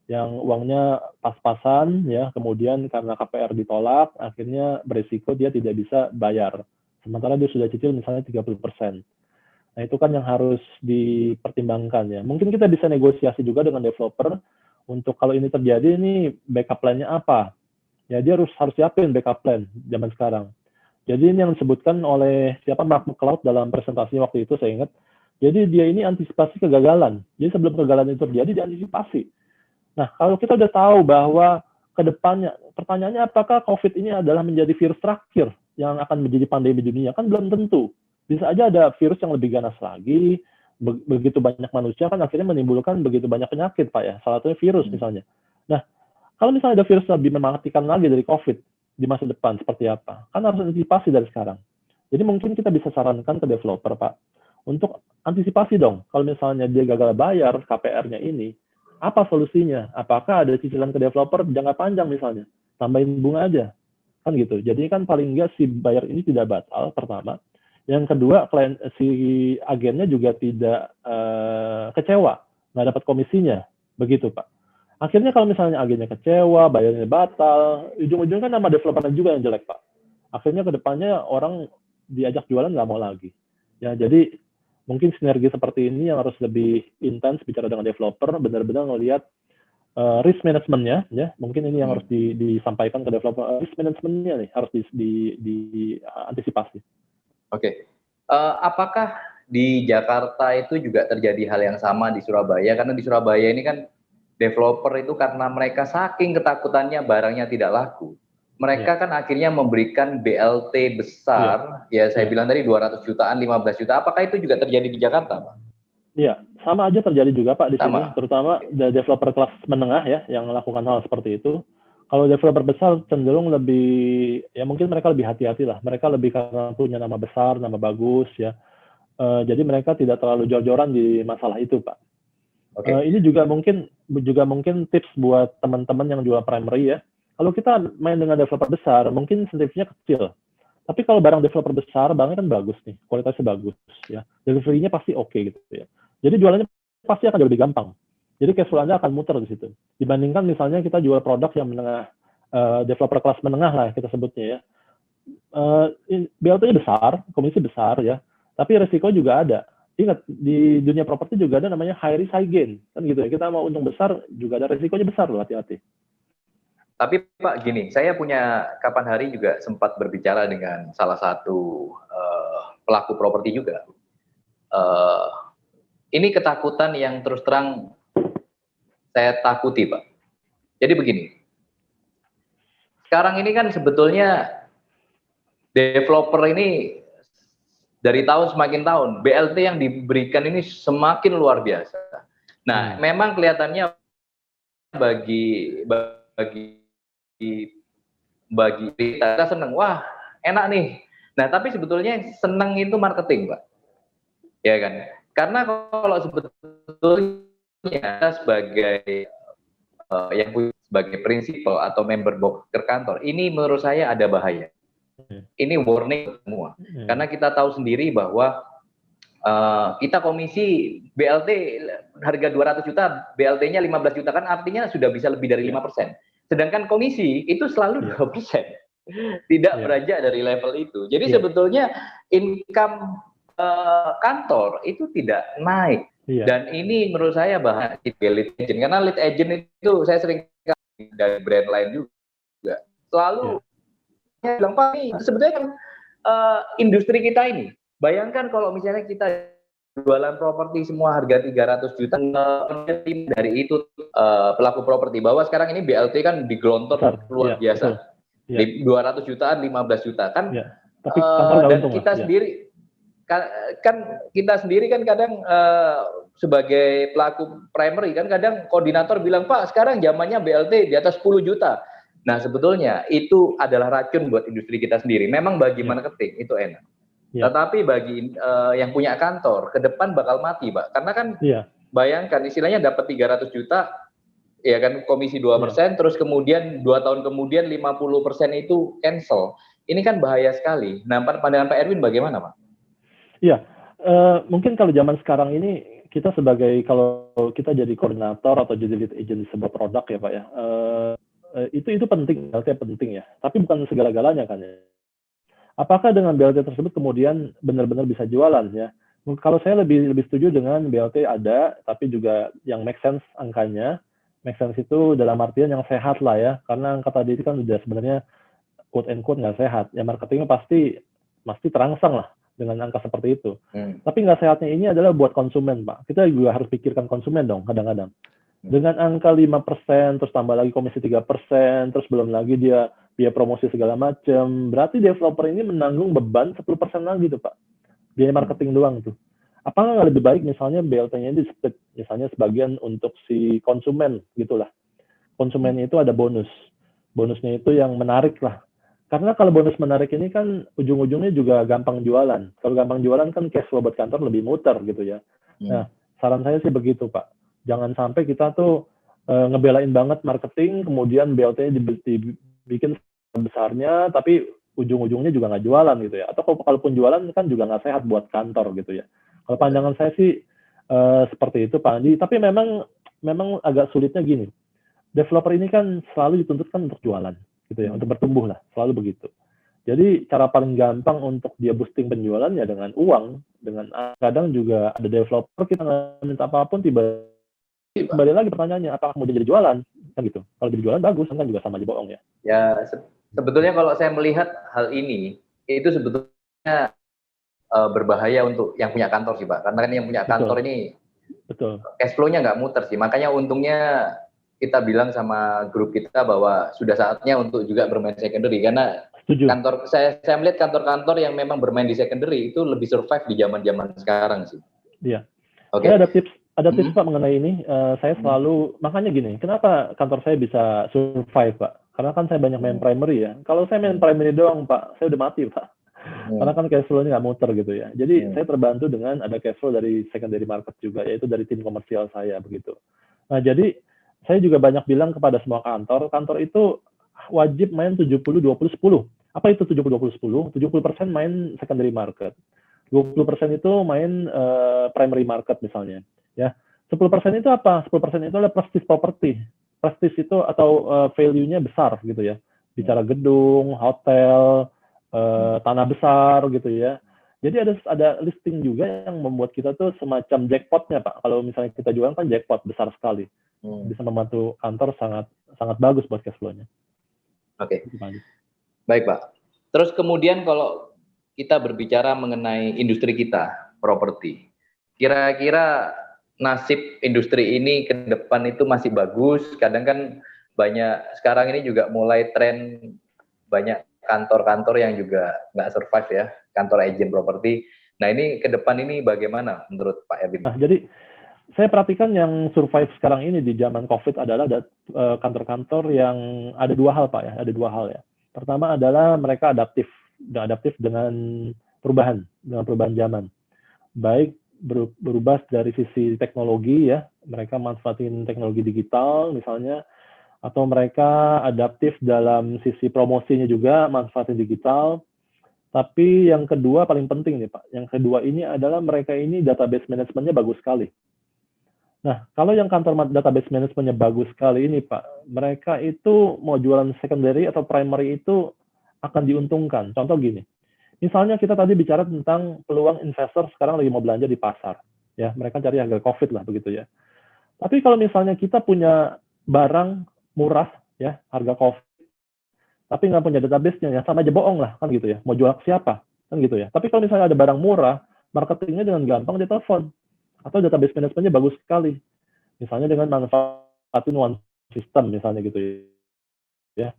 Yang uangnya pas-pasan ya, kemudian karena KPR ditolak, akhirnya berisiko dia tidak bisa bayar. Sementara dia sudah cicil misalnya 30%. Nah, itu kan yang harus dipertimbangkan ya. Mungkin kita bisa negosiasi juga dengan developer untuk kalau ini terjadi, ini backup plan-nya apa. Ya, dia harus siapin backup plan zaman sekarang. Jadi ini yang disebutkan oleh Mark McCloud dalam presentasi waktu itu, saya ingat. Jadi dia ini antisipasi kegagalan. Jadi sebelum kegagalan itu terjadi, diantisipasi. Nah, kalau kita udah tahu bahwa ke depannya, pertanyaannya apakah COVID ini adalah menjadi virus terakhir yang akan menjadi pandemi di dunia? Kan belum tentu. Bisa aja ada virus yang lebih ganas lagi, begitu banyak manusia kan akhirnya menimbulkan begitu banyak penyakit, Pak ya. Salah satunya virus misalnya. Nah, kalau misalnya ada virus lebih mematikan lagi dari COVID di masa depan, seperti apa? Kan harus antisipasi dari sekarang. Jadi mungkin kita bisa sarankan ke developer, Pak, untuk antisipasi dong. Kalau misalnya dia gagal bayar KPR-nya ini, Apa solusinya? Apakah ada cicilan ke developer jangka panjang misalnya? Tambahin bunga aja. Kan gitu. Jadi kan paling enggak si buyer ini tidak batal, pertama. Yang kedua, si agennya juga tidak kecewa, nggak dapat komisinya. Begitu, Pak. Akhirnya kalau misalnya agennya kecewa, bayarnya batal, ujung-ujungnya kan nama developernya juga yang jelek, Pak. Akhirnya ke depannya orang diajak jualan nggak mau lagi. Ya, jadi mungkin sinergi seperti ini yang harus lebih intens bicara dengan developer, benar-benar melihat risk manajemennya, ya mungkin ini yang harus disampaikan ke developer. Risk manajemennya nih harus diantisipasi. Oke. Apakah di Jakarta itu juga terjadi hal yang sama di Surabaya? Karena di Surabaya ini kan developer itu karena mereka saking ketakutannya barangnya tidak laku. Mereka kan akhirnya memberikan BLT besar, ya saya bilang tadi 200 jutaan, 15 juta. Apakah itu juga terjadi di Jakarta, Pak? Iya, sama aja terjadi juga Pak di sini, terutama developer kelas menengah ya yang melakukan hal seperti itu. Kalau developer besar cenderung lebih, ya mungkin mereka lebih hati-hati lah. Mereka lebih karena punya nama besar, nama bagus ya. Jadi mereka tidak terlalu jor-joran di masalah itu, Pak. Ini juga mungkin tips buat teman-teman yang jual primary ya. Kalau kita main dengan developer besar, mungkin insentifnya kecil. Tapi kalau barang developer besar, barangnya kan bagus nih, kualitasnya bagus ya. Delivery-nya pasti oke gitu ya. Jadi jualannya pasti akan lebih gampang. Jadi cash flow Anda akan muter di situ. Dibandingkan misalnya kita jual produk yang menengah, developer kelas menengah lah kita sebutnya ya. BLT-nya besar, komisi besar ya, tapi resiko juga ada. Ingat, di dunia properti juga ada namanya high risk high gain. Kan gitu ya, kita mau untung besar, juga ada resikonya besar loh, hati-hati. Tapi Pak, gini, saya punya kapan hari juga sempat berbicara dengan salah satu pelaku properti juga. Ini ketakutan yang terus terang saya takuti, Pak. Jadi begini, sekarang ini kan sebetulnya developer ini dari tahun semakin tahun, BLT yang diberikan ini semakin luar biasa. Nah, memang kelihatannya bagi kita seneng, wah enak nih. Nah, tapi sebetulnya seneng itu marketing, Pak. Ya kan? Karena kalau sebetulnya sebagai yang punya sebagai prinsipal atau member broker kantor, ini menurut saya ada bahaya. Ini warning semua. Karena kita tahu sendiri bahwa kita komisi BLT harga 200 juta, BLT-nya 15 juta, kan artinya sudah bisa lebih dari 5%. Sedangkan komisi itu selalu 2%. Tidak beranjak dari level itu. Jadi sebetulnya income kantor itu tidak naik. Dan ini menurut saya bahaya lead agent. Karena lead agent itu saya sering dari brand lain juga. Selalu bilang, Pak, ini sebetulnya kan industri kita ini. Bayangkan kalau misalnya kita jualan properti semua harga 300 juta, dari itu pelaku properti bahwa sekarang ini BLT kan digelontor luar biasa. 200 jutaan, 15 juta kan. Tapi dan kita sendiri kan kita sendiri kan kadang sebagai pelaku primary kan kadang koordinator bilang, Pak, sekarang zamannya BLT di atas 10 juta. Nah, sebetulnya itu adalah racun buat industri kita sendiri. Memang bagi marketing itu enak. Tetapi bagi yang punya kantor, ke depan bakal mati, Pak. Karena kan bayangkan istilahnya dapat 300 juta, ya kan komisi 2%, terus kemudian 2 tahun kemudian 50% itu cancel. Ini kan bahaya sekali. Nah, pandangan Pak Erwin bagaimana, Pak? Iya, mungkin kalau zaman sekarang ini kita sebagai, kalau kita jadi koordinator atau jadi lead agent di sebuah produk ya Pak ya, itu penting, BLT penting ya, tapi bukan segala-galanya kan ya. Apakah dengan BLT tersebut kemudian benar-benar bisa jualan ya? Kalau saya lebih setuju dengan BLT ada, tapi juga yang make sense angkanya. Make sense itu dalam artian yang sehat lah ya, karena angka tadi itu kan udah sebenarnya quote and quote nggak sehat. Ya marketingnya pasti terangsang lah dengan angka seperti itu. Tapi nggak sehatnya ini adalah buat konsumen, Pak. Kita juga harus pikirkan konsumen dong kadang-kadang. Dengan angka 5%, terus tambah lagi komisi 3%, terus belum lagi dia promosi segala macam, berarti developer ini menanggung beban 10% lagi tuh, Pak. Biaya marketing doang tuh. Apakah nggak lebih baik misalnya BLT-nya di-split, misalnya sebagian untuk si konsumen gitulah. Konsumennya itu ada bonus. Bonusnya itu yang menarik lah. Karena kalau bonus menarik ini kan ujung-ujungnya juga gampang jualan. Kalau gampang jualan kan cash flow buat kantor lebih muter gitu ya. Nah, saran saya sih begitu, Pak. Jangan sampai kita tuh ngebelain banget marketing, kemudian BLT-nya dibikin besarnya, tapi ujung-ujungnya juga nggak jualan gitu ya. Atau kalaupun jualan kan juga nggak sehat buat kantor gitu ya. Kalau pandangan saya sih seperti itu Pak Andi. Tapi memang agak sulitnya gini. Developer ini kan selalu dituntutkan untuk jualan gitu ya, untuk bertumbuh lah, selalu begitu. Jadi cara paling gampang untuk dia boosting penjualan ya dengan uang, dengan kadang juga ada developer kita nggak minta apapun kembali lagi pertanyaannya apakah mau jadi jualan kan gitu. Kalau jadi jualan bagus kan juga sama aja bohong ya. Ya sebetulnya kalau saya melihat hal ini itu sebetulnya berbahaya untuk yang punya kantor sih Pak, karena kan yang punya kantor ini cash flow-nya nggak muter sih, makanya untungnya kita bilang sama grup kita bahwa sudah saatnya untuk juga bermain secondary, karena kantor saya melihat kantor-kantor yang memang bermain di secondary itu lebih survive di zaman-zaman sekarang sih. Iya. Oke. Saya ada tips Pak mengenai ini. Saya selalu makanya gini, kenapa kantor saya bisa survive Pak? Karena kan saya banyak main primary ya. Kalau saya main primary doang Pak, saya udah mati Pak. Karena kan cash flow-nya nggak muter gitu ya. Jadi saya terbantu dengan ada cash flow dari secondary market juga, yaitu dari tim komersial saya begitu. Nah jadi saya juga banyak bilang kepada semua kantor itu wajib main 70-20-10. Apa itu 70-20-10? 70% main secondary market. 20% itu main primary market misalnya. Ya, 10% itu apa? 10% itu adalah prestige property. Prestige itu atau value-nya besar gitu ya. Bicara gedung, hotel, tanah besar gitu ya. Jadi ada listing juga yang membuat kita tuh semacam jackpotnya Pak. Kalau misalnya kita jual kan jackpot besar sekali. Bisa membantu kantor sangat bagus buat cash flow-nya. Oke. Baik Pak. Terus kemudian kalau kita berbicara mengenai industri kita, properti, kira-kira nasib industri ini ke depan itu masih bagus? Kadang kan sekarang ini juga mulai tren banyak kantor-kantor yang juga nggak survive ya, kantor agent properti. Nah ini ke depan ini bagaimana menurut Pak Erwin? Nah jadi saya perhatikan yang survive sekarang ini di zaman COVID adalah kantor-kantor yang ada dua hal Pak ya, ada dua hal ya. Pertama adalah mereka adaptif dengan perubahan zaman. Baik berubah dari sisi teknologi ya, mereka manfaatin teknologi digital misalnya, atau mereka adaptif dalam sisi promosinya juga manfaatin digital. Tapi yang kedua paling penting nih Pak, yang kedua ini adalah mereka ini database manajemennya bagus sekali. Nah, kalau yang kantor database manajemennya bagus sekali ini Pak, mereka itu mau jualan secondary atau primary itu akan diuntungkan. Contoh gini, misalnya kita tadi bicara tentang peluang investor sekarang lagi mau belanja di pasar. Ya, mereka cari harga COVID lah begitu ya. Tapi kalau misalnya kita punya barang murah ya, harga COVID, tapi nggak punya database-nya, ya sama aja bohong lah kan gitu ya. Mau jual ke siapa? Kan gitu ya. Tapi kalau misalnya ada barang murah, marketingnya dengan gampang dia telepon. Atau database manajemennya bagus sekali. Misalnya dengan manfaatin one system misalnya gitu ya.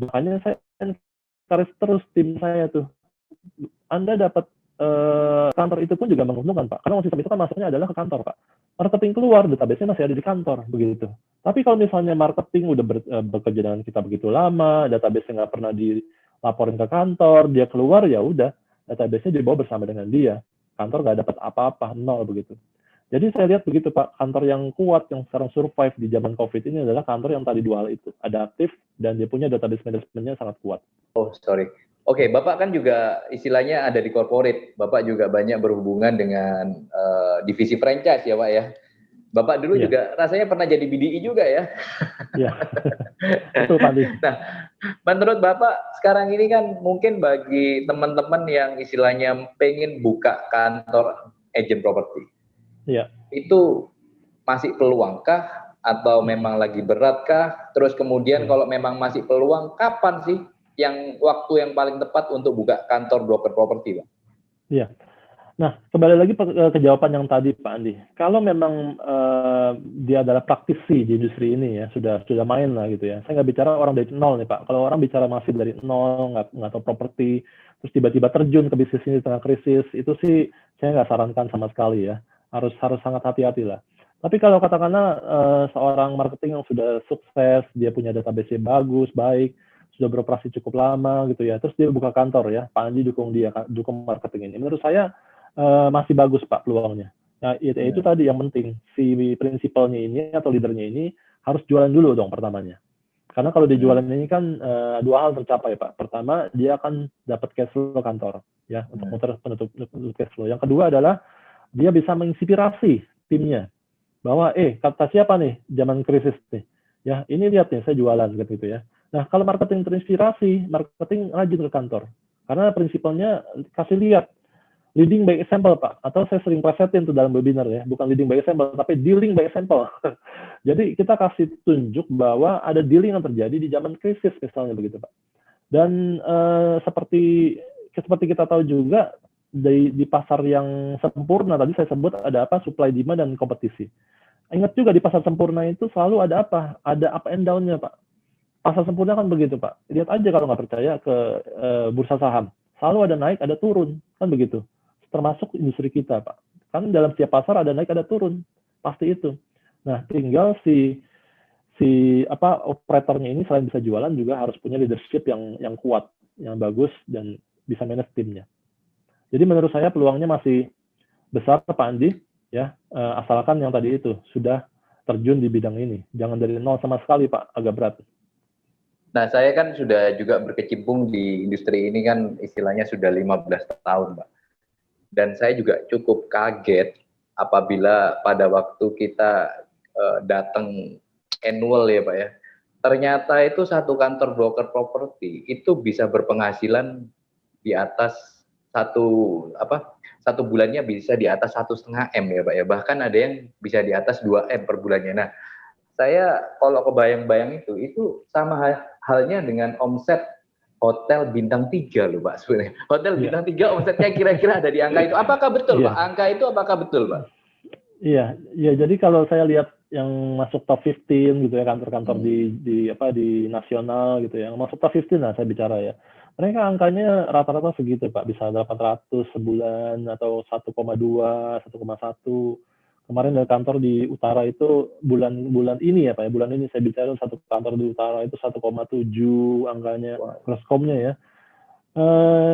Makanya saya encourage terus tim saya tuh. Anda dapat kantor itu pun juga menguntungkan Pak. Karena one system itu kan masuknya adalah ke kantor Pak. Marketing keluar, database-nya masih ada di kantor begitu. Tapi kalau misalnya marketing udah bekerja dengan kita begitu lama, database-nya nggak pernah dilaporin ke kantor, dia keluar ya udah, database-nya dibawa bersama dengan dia. Kantor nggak dapat apa-apa, nol begitu. Jadi saya lihat begitu Pak, kantor yang kuat, yang sekarang survive di zaman COVID ini adalah kantor yang tadi dua hal itu, adaptif dan dia punya database manajemennya sangat kuat. Oh sorry, oke, Bapak kan juga istilahnya ada di corporate, Bapak juga banyak berhubungan dengan divisi franchise ya Pak ya. Bapak dulu juga rasanya pernah jadi BDI juga ya. Iya, betul Pak Andi. Nah, menurut Bapak sekarang ini kan mungkin bagi teman-teman yang istilahnya pengen buka kantor agent properti, itu masih peluangkah atau memang lagi beratkah? Terus kemudian kalau memang masih peluang, kapan sih yang waktu yang paling tepat untuk buka kantor broker properti, Pak? Iya. Nah, kembali lagi ke jawaban yang tadi, Pak Andi. Kalau memang dia adalah praktisi di industri ini ya, sudah main lah gitu ya. Saya nggak bicara orang dari nol nih, Pak. Kalau orang bicara masih dari nol, nggak tahu properti, terus tiba-tiba terjun ke bisnis ini di tengah krisis, itu sih saya nggak sarankan sama sekali ya. Harus sangat hati-hati lah. Tapi kalau katakanlah seorang marketing yang sudah sukses, dia punya database bagus, baik, sudah beroperasi cukup lama gitu ya, terus dia buka kantor ya, Pak Andi dukung marketing ini. Menurut saya masih bagus Pak peluangnya. Nah, itu tadi yang penting. Si prinsipalnya ini atau leadernya ini harus jualan dulu dong pertamanya. Karena kalau dia jualan ini kan dua hal tercapai, Pak. Pertama, dia akan dapat cash flow kantor, ya, untuk muter penutup cash flow. Yang kedua adalah dia bisa menginspirasi timnya bahwa kata siapa nih zaman krisis nih, ya ini lihat nih saya jualan gitu ya. Nah kalau marketing terinspirasi, marketing rajin ke kantor, karena prinsipalnya kasih lihat leading by example, Pak, atau saya sering presetin tuh dalam webinar ya, bukan leading by example tapi dealing by example. Jadi kita kasih tunjuk bahwa ada dealing yang terjadi di zaman krisis misalnya begitu, Pak. Dan seperti kita tahu juga di pasar yang sempurna tadi saya sebut ada apa, supply demand dan kompetisi. Ingat juga di pasar sempurna itu selalu ada apa? Ada up and down-nya, Pak. Pasar sempurna kan begitu, Pak. Lihat aja kalau nggak percaya ke bursa saham. Selalu ada naik, ada turun. Kan begitu. Termasuk industri kita, Pak. Kan dalam setiap pasar ada naik, ada turun. Pasti itu. Nah, tinggal si operatornya ini selain bisa jualan juga harus punya leadership yang kuat, yang bagus, dan bisa manage timnya. Jadi menurut saya peluangnya masih besar, Pak Andi, ya, asalkan yang tadi itu sudah terjun di bidang ini. Jangan dari nol sama sekali, Pak, agak berat. Nah, saya kan sudah juga berkecimpung di industri ini kan istilahnya sudah 15 tahun, Pak. Dan saya juga cukup kaget apabila pada waktu kita datang annual ya, Pak ya. Ternyata itu satu kantor broker properti itu bisa berpenghasilan di atas satu bulannya bisa di atas 1,5 M ya, Pak ya. Bahkan ada yang bisa di atas 2 M per bulannya. Nah, saya kalau kebayang-bayang itu sama halnya dengan omset hotel bintang 3 loh, Pak, sebenarnya. Hotel bintang 3 omsetnya kira-kira ada di angka itu. Apakah betul, Pak? Angka itu apakah betul, Pak? Iya, jadi kalau saya lihat yang masuk top 15 gitu ya, kantor-kantor di nasional gitu ya, yang masuk top 15 lah saya bicara ya. Mereka angkanya rata-rata segitu, Pak, bisa 800 sebulan atau 1,2, 1,1. Kemarin dari kantor di utara itu bulan ini ya, Pak ya, bulan ini saya bicara satu kantor di utara itu 1,7 angkanya, crosscomnya ya.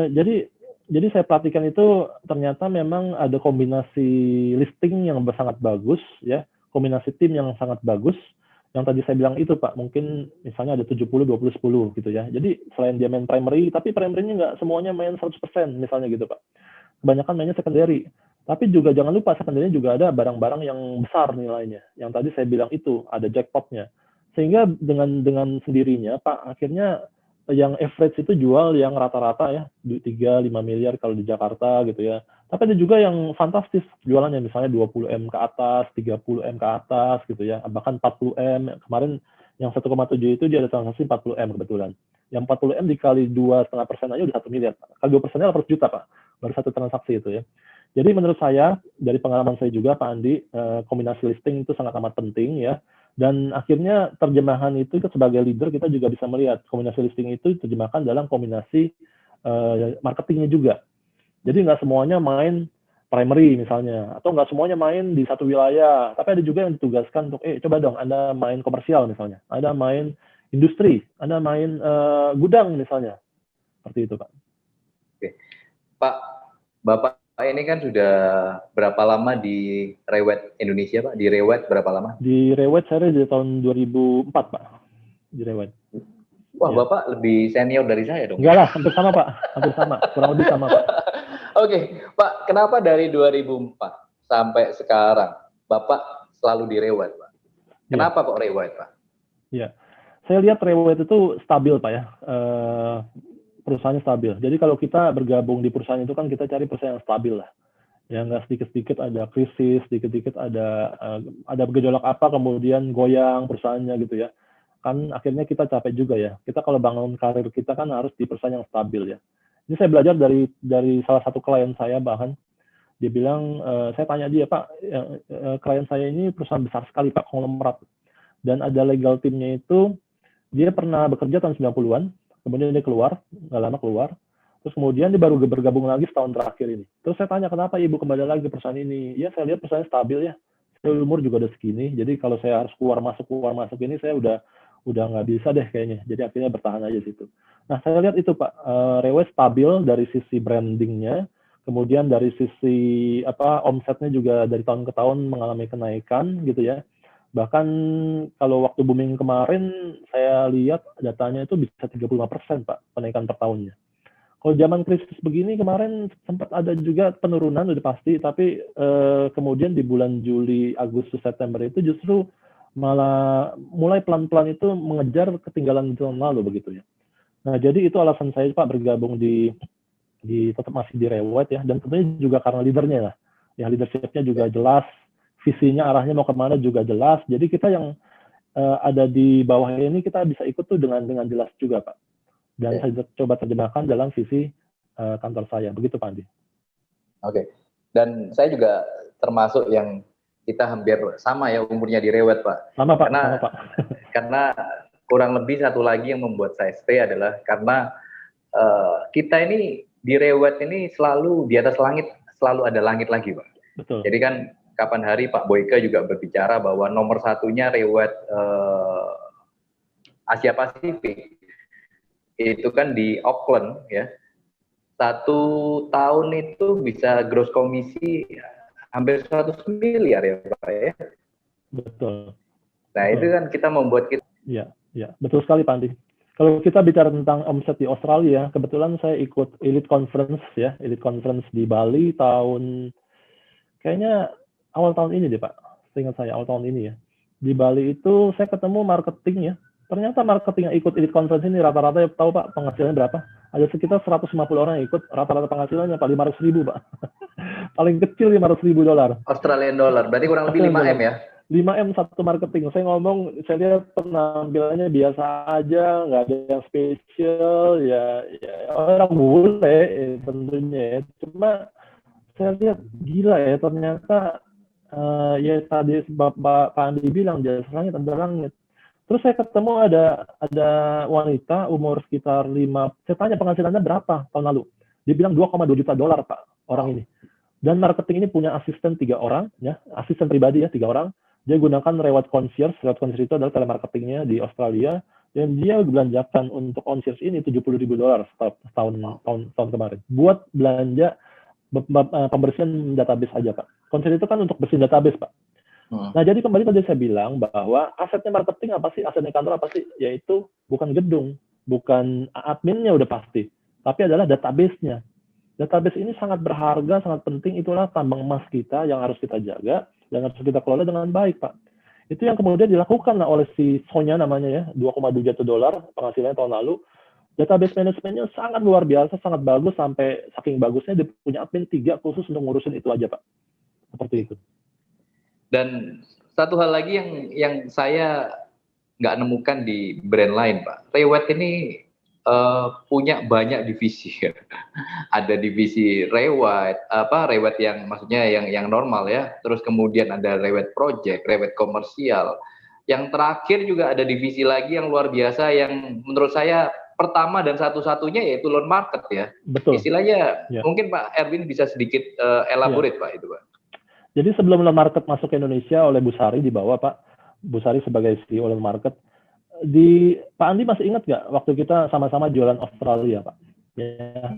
Jadi saya perhatikan itu ternyata memang ada kombinasi listing yang sangat bagus ya, kombinasi tim yang sangat bagus. Yang tadi saya bilang itu, Pak, mungkin misalnya ada 70 20 10 gitu ya. Jadi selain dia main primary, tapi primary-nya nggak semuanya main 100% misalnya gitu, Pak. Kebanyakan mainnya secondary. Tapi juga jangan lupa secondary juga ada barang-barang yang besar nilainya. Yang tadi saya bilang itu ada jackpotnya. Sehingga dengan sendirinya, Pak, akhirnya yang average itu jual yang rata-rata ya 3-5 miliar kalau di Jakarta gitu ya. Tapi ada juga yang fantastis jualannya, misalnya 20 M ke atas, 30 M ke atas gitu ya, bahkan 40 M. Kemarin yang 1,7 itu dia ada transaksi 40 M kebetulan. Yang 40 M dikali 2,5% aja udah 1 miliar. Kali 2%-nya 800 juta, Pak. Baru satu transaksi itu ya. Jadi menurut saya, dari pengalaman saya juga, Pak Andi, kombinasi listing itu sangat amat penting ya. Dan akhirnya terjemahan itu sebagai leader kita juga bisa melihat kombinasi listing itu terjemahkan dalam kombinasi marketingnya juga. Jadi nggak semuanya main primary misalnya, atau nggak semuanya main di satu wilayah, tapi ada juga yang ditugaskan untuk, coba dong Anda main komersial misalnya, Anda main industri, Anda main gudang misalnya, seperti itu, Pak. Oke. Pak, Bapak ini kan sudah berapa lama di Rewet Indonesia, Pak? Di Rewet berapa lama? Di Rewet saya dari tahun 2004, Pak. Di Rewet. Wah, ya. Bapak lebih senior dari saya dong. Enggak lah, hampir sama, Pak. Hampir sama, kurang lebih sama, Pak. Oke, Pak, kenapa dari 2004 sampai sekarang Bapak selalu di Rewet, Pak? Kenapa kok Rewet, Pak? Iya, saya lihat Rewet itu stabil, Pak ya. Perusahaannya stabil. Jadi kalau kita bergabung di perusahaan itu kan kita cari perusahaan yang stabil lah. Ya nggak sedikit-sedikit ada krisis, sedikit-sedikit ada gejolak apa, kemudian goyang perusahaannya gitu ya. Kan akhirnya kita capek juga ya. Kita kalau bangun karir kita kan harus di perusahaan yang stabil ya. Ini saya belajar dari salah satu klien saya, bahkan dia bilang, saya tanya dia, Pak, klien saya ini perusahaan besar sekali, Pak, konglomerat. Dan ada legal timnya itu, dia pernah bekerja tahun 90-an, kemudian dia keluar, nggak lama keluar, terus kemudian dia baru bergabung lagi setahun terakhir ini. Terus saya tanya, kenapa Ibu kembali lagi ke perusahaan ini? Ya saya lihat perusahaannya stabil ya, saya umur juga udah segini, jadi kalau saya harus keluar masuk ini, saya udah nggak bisa deh kayaknya. Jadi akhirnya bertahan aja situ. Nah, saya lihat itu, Pak, Rewet stabil dari sisi brandingnya, Kemudian dari sisi omsetnya juga dari tahun ke tahun mengalami kenaikan gitu ya. Bahkan kalau waktu booming kemarin saya lihat datanya itu bisa 35% Pak kenaikan per tahunnya. Kalau zaman krisis begini kemarin sempat ada juga penurunan udah pasti, tapi kemudian di bulan Juli, Agustus, September itu justru malah mulai pelan-pelan itu mengejar ketinggalan tahun lalu begitu ya. Nah jadi itu alasan saya Pak bergabung di tetap masih di Rewet ya, dan tentunya juga karena leadernya lah, ya leadershipnya juga jelas, visinya arahnya mau kemana juga jelas. Jadi kita yang ada di bawah ini kita bisa ikut tuh dengan jelas juga Pak. Dan saya coba terjemahkan dalam visi kantor saya, begitu Pak Andi. Oke. Dan saya juga termasuk yang kita hampir sama ya umurnya di Rewet Pak. Sama Pak. Sama, Pak. Karena kurang lebih satu lagi yang membuat saya stay adalah karena kita ini di Rewet ini selalu di atas langit, selalu ada langit lagi Pak. Betul. Jadi kan kapan hari Pak Boyka juga berbicara bahwa nomor satunya Rewet Asia Pasifik itu kan di Auckland ya. 1 tahun itu bisa gross komisi hampir 100 miliar ya Pak ya. Betul. Nah betul. Itu kan kita membuat kita. Ya, betul sekali Pak Andi. Kalau kita bicara tentang omset di Australia, kebetulan saya ikut Elite Conference ya, Elite Conference di Bali kayaknya awal tahun ini deh Pak, seingat saya awal tahun ini ya. Di Bali itu saya ketemu marketing ya, ternyata marketing yang ikut Elite Conference ini rata-rata tahu Pak penghasilannya berapa? Ada sekitar 150 orang yang ikut, rata-rata penghasilannya Pak 500.000 Pak. Paling kecil $500.000. Australian dollar, berarti kurang lebih 5M ya? 5M satu marketing. Saya ngomong, saya lihat penampilannya biasa aja, nggak ada yang spesial, ya orang bule tentunya ya. Cuma saya lihat gila ya, ternyata ya tadi Pak Andi bilang jasa langit ada langit. Terus saya ketemu ada wanita umur sekitar 5, saya tanya penghasilannya berapa tahun lalu. Dia bilang $2,2 juta Pak orang ini. Dan marketing ini punya asisten 3 orang, ya, asisten pribadi ya 3 orang. Dia gunakan Rewet Concierge. Rewet Concierge itu adalah telemarketingnya di Australia, dan dia belanjakan untuk concierge ini $70.000 tahun kemarin. Buat belanja pembersihan database aja Pak. Concierge itu kan untuk bersihin database Pak. Nah jadi kembali tadi saya bilang bahwa asetnya marketing apa sih, asetnya kantor apa sih? Yaitu bukan gedung, bukan adminnya udah pasti, tapi adalah database-nya. Database ini sangat berharga, sangat penting, itulah tambang emas kita yang harus kita jaga dan harus kita kelola dengan baik Pak. Itu yang kemudian dilakukan oleh si Sonya namanya ya, $2,2 juta penghasilannya tahun lalu. Database manajemennya sangat luar biasa, sangat bagus, sampai saking bagusnya dia punya admin 3 khusus untuk ngurusin itu aja Pak. Seperti itu. Dan satu hal lagi yang saya nggak nemukan di brand lain Pak. Rewet ini punya banyak divisi. Ada divisi Rewet yang maksudnya yang normal ya. Terus kemudian ada Rewet Project, Rewet Komersial. Yang terakhir juga ada divisi lagi yang luar biasa yang menurut saya pertama dan satu-satunya yaitu loan market ya. Betul. Istilahnya mungkin Pak Erwin bisa sedikit elaborate Pak itu Pak. Jadi sebelum loan market masuk ke Indonesia oleh Bu Sari dibawa Pak, Bu Sari sebagai CEO loan market, Pak Andi masih ingat nggak waktu kita sama-sama jualan Australia Pak? Ya,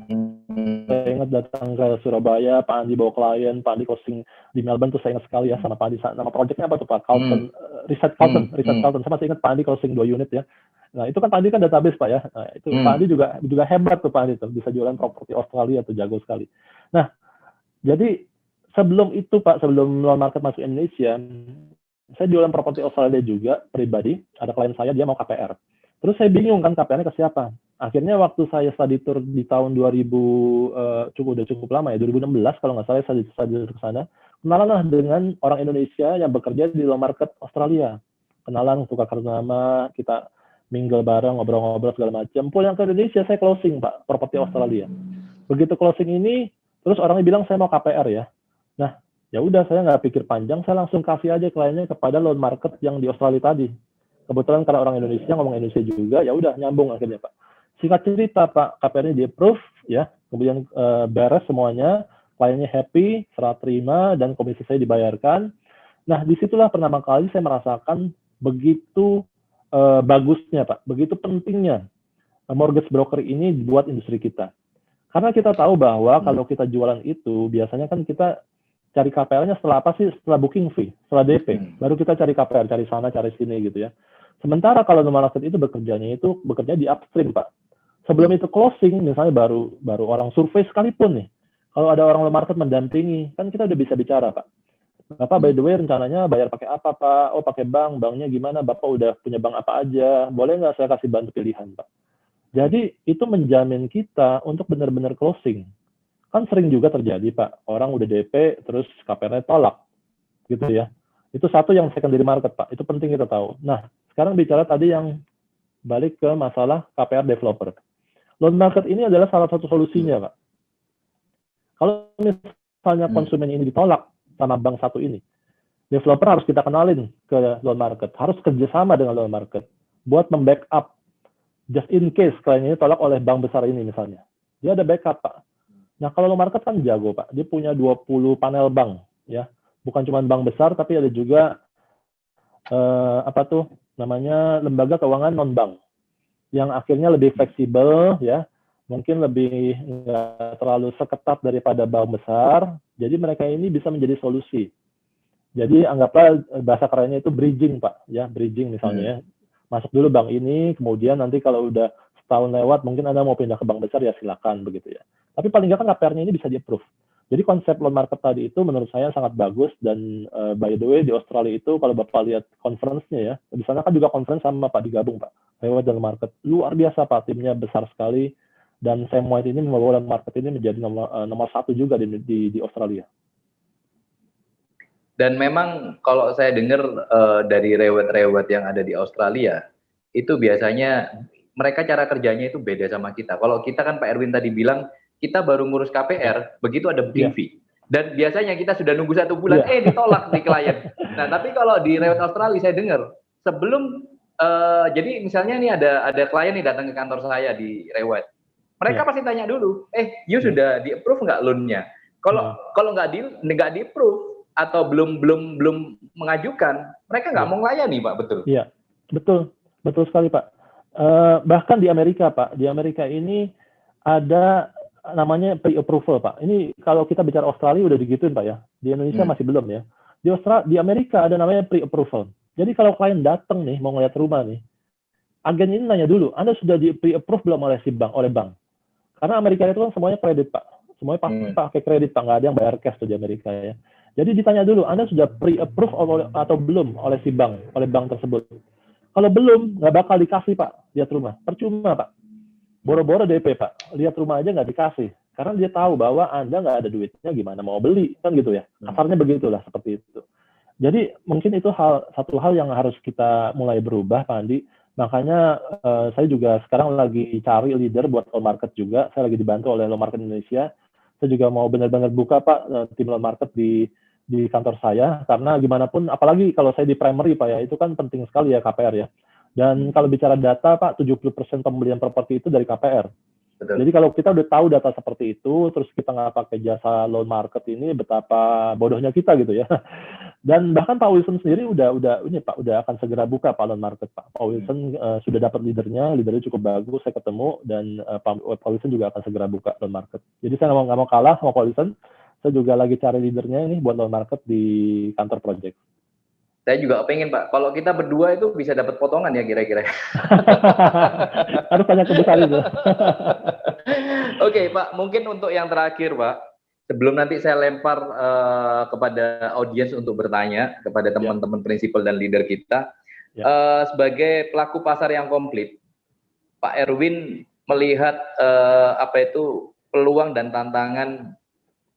saya ingat datang ke Surabaya, Pak Andi bawa klien, Pak Andi closing di Melbourne tuh saya ingat sekali ya sama Pak Andi. Nama projectnya apa tuh Pak? Carlton, Reset Carlton. Saya masih ingat Pak Andi closing 2 unit ya. Nah itu kan Pak Andi kan database Pak ya. Nah, itu Pak Andi juga hebat tuh Pak Andi tuh, bisa jualan properti Australia tuh, jago sekali. Nah jadi sebelum itu Pak, sebelum loan market masuk Indonesia, saya jualan properti Australia juga pribadi. Ada klien saya dia mau KPR. Terus saya bingung kan KPR-nya ke siapa. Akhirnya waktu saya study tour di tahun 2000 cukup lama ya, 2016 kalau nggak salah saya study tour ke sana. Kenalanlah dengan orang Indonesia yang bekerja di loan market Australia. Kenalan, tukar nama, kita mingle bareng, ngobrol-ngobrol segala macam. Pulang ke Indonesia saya closing Pak, properti Australia. Begitu closing ini, terus orangnya bilang saya mau KPR ya. Nah, ya udah saya nggak pikir panjang, saya langsung kasih aja kliennya kepada loan market yang di Australia tadi. Kebetulan karena orang Indonesia ngomong Indonesia juga, ya udah nyambung akhirnya Pak. Singkat cerita Pak, KPR-nya di approve ya, kemudian beres semuanya, kliennya happy, serah terima dan komisi saya dibayarkan. Nah, disitulah pertama kali saya merasakan begitu bagusnya Pak, begitu pentingnya mortgage broker ini buat industri kita. Karena kita tahu bahwa kalau kita jualan itu, biasanya kan kita cari KPR-nya setelah apa sih? Setelah booking fee, setelah DP. Baru kita cari KPR, cari sana, cari sini gitu ya. Sementara kalau loan market itu bekerja di upstream, Pak. Sebelum itu closing, misalnya baru orang survei sekalipun nih. Kalau ada orang loan market mendampingi, kan kita udah bisa bicara, Pak. Bapak by the way rencananya bayar pakai apa, Pak? Oh, pakai bank. Banknya gimana? Bapak udah punya bank apa aja? Boleh nggak saya kasih bantu pilihan, Pak? Jadi itu menjamin kita untuk benar-benar closing. Kan sering juga terjadi, Pak. Orang udah DP, terus KPR-nya tolak. Gitu ya. Itu satu yang secondary market, Pak. Itu penting kita tahu. Nah, sekarang bicara tadi yang balik ke masalah KPR developer. Loan market ini adalah salah satu solusinya, Pak. Kalau misalnya konsumen ini ditolak sama bank satu ini, developer harus kita kenalin ke loan market, harus kerjasama dengan loan market buat membackup just in case klien ini tolak oleh bank besar ini misalnya. Dia ada backup, Pak. Nah, kalau loan market kan jago, Pak. Dia punya 20 panel bank, ya. Bukan cuma bank besar, tapi ada juga lembaga keuangan non-bank yang akhirnya lebih fleksibel, ya. Mungkin lebih nggak terlalu seketat daripada bank besar, jadi mereka ini bisa menjadi solusi. Jadi anggaplah bahasa kerennya itu bridging, Pak, ya, bridging misalnya ya. Masuk dulu bank ini, kemudian nanti kalau udah setahun lewat, mungkin Anda mau pindah ke bank besar, ya silakan begitu ya. Tapi paling nggak kan KPR-nya ini bisa di-approve. Jadi konsep loan market tadi itu menurut saya sangat bagus, dan by the way di Australia itu kalau Bapak lihat conference-nya ya, di sana kan juga conference sama Pak digabung, Pak. Reward dan market luar biasa, Pak, timnya besar sekali. Dan Sam White ini membawa market ini menjadi nomor satu juga di Australia. Dan memang kalau saya dengar dari reward yang ada di Australia, itu biasanya mereka cara kerjanya itu beda sama kita. Kalau kita kan Pak Erwin tadi bilang, kita baru ngurus KPR, begitu ada booking fee. Dan biasanya kita sudah nunggu 1 bulan, ditolak di klien. Nah, tapi kalau di reward Australia saya dengar, sebelum, jadi misalnya nih ada klien nih datang ke kantor saya di reward. Mereka pasti tanya dulu, you sudah di-approve nggak loan-nya? Kalau nggak di-approve atau belum mengajukan, mereka nggak mau melayani, Pak, betul? Iya, betul sekali, Pak. Bahkan di Amerika, Pak, di Amerika ini ada namanya pre-approval, Pak. Ini kalau kita bicara Australia udah digituin, Pak ya. Di Indonesia masih belum ya. Di Amerika ada namanya pre-approval. Jadi kalau klien datang nih mau ngeliat rumah nih, agen ini nanya dulu, Anda sudah di pre-approve belum oleh bank? Karena Amerika itu kan semuanya kredit, Pak. Semuanya pakai kredit, Pak. Nggak ada yang bayar cash tuh di Amerika ya. Jadi ditanya dulu, Anda sudah pre-approve atau belum oleh bank tersebut. Kalau belum, nggak bakal dikasih, Pak, lihat rumah. Percuma, Pak. Boro-boro DP, Pak. Lihat rumah aja nggak dikasih. Karena dia tahu bahwa Anda nggak ada duitnya, gimana mau beli. Kan gitu ya. Kasarnya begitulah, seperti itu. Jadi mungkin itu satu hal yang harus kita mulai berubah, Pak Andi. Makanya saya juga sekarang lagi cari leader buat loan market juga. Saya lagi dibantu oleh loan market Indonesia. Saya juga mau benar-benar buka, Pak, tim loan market di kantor saya. Karena gimana pun, apalagi kalau saya di primary, Pak ya, itu kan penting sekali ya KPR ya. Dan kalau bicara data, Pak, 70% pembelian properti itu dari KPR. Betul. Jadi kalau kita udah tahu data seperti itu, terus kita nggak pakai jasa loan market ini, betapa bodohnya kita gitu ya. Dan bahkan Pak Wilson sendiri udah akan segera buka Pak loan market, Pak. Pak Wilson sudah dapat leadernya cukup bagus, saya ketemu, dan Pak Wilson juga akan segera buka loan market. Jadi saya nggak mau kalah sama Pak Wilson, saya juga lagi cari leadernya ini buat loan market di kantor project. Saya juga pengen, Pak, kalau kita berdua itu bisa dapat potongan ya kira-kira. Harus tanya ke Bu Sari itu. Oke, Pak, mungkin untuk yang terakhir, Pak, sebelum nanti saya lempar kepada audiens untuk bertanya kepada teman-teman prinsipal dan leader kita, sebagai pelaku pasar yang komplit, Pak Erwin melihat peluang dan tantangan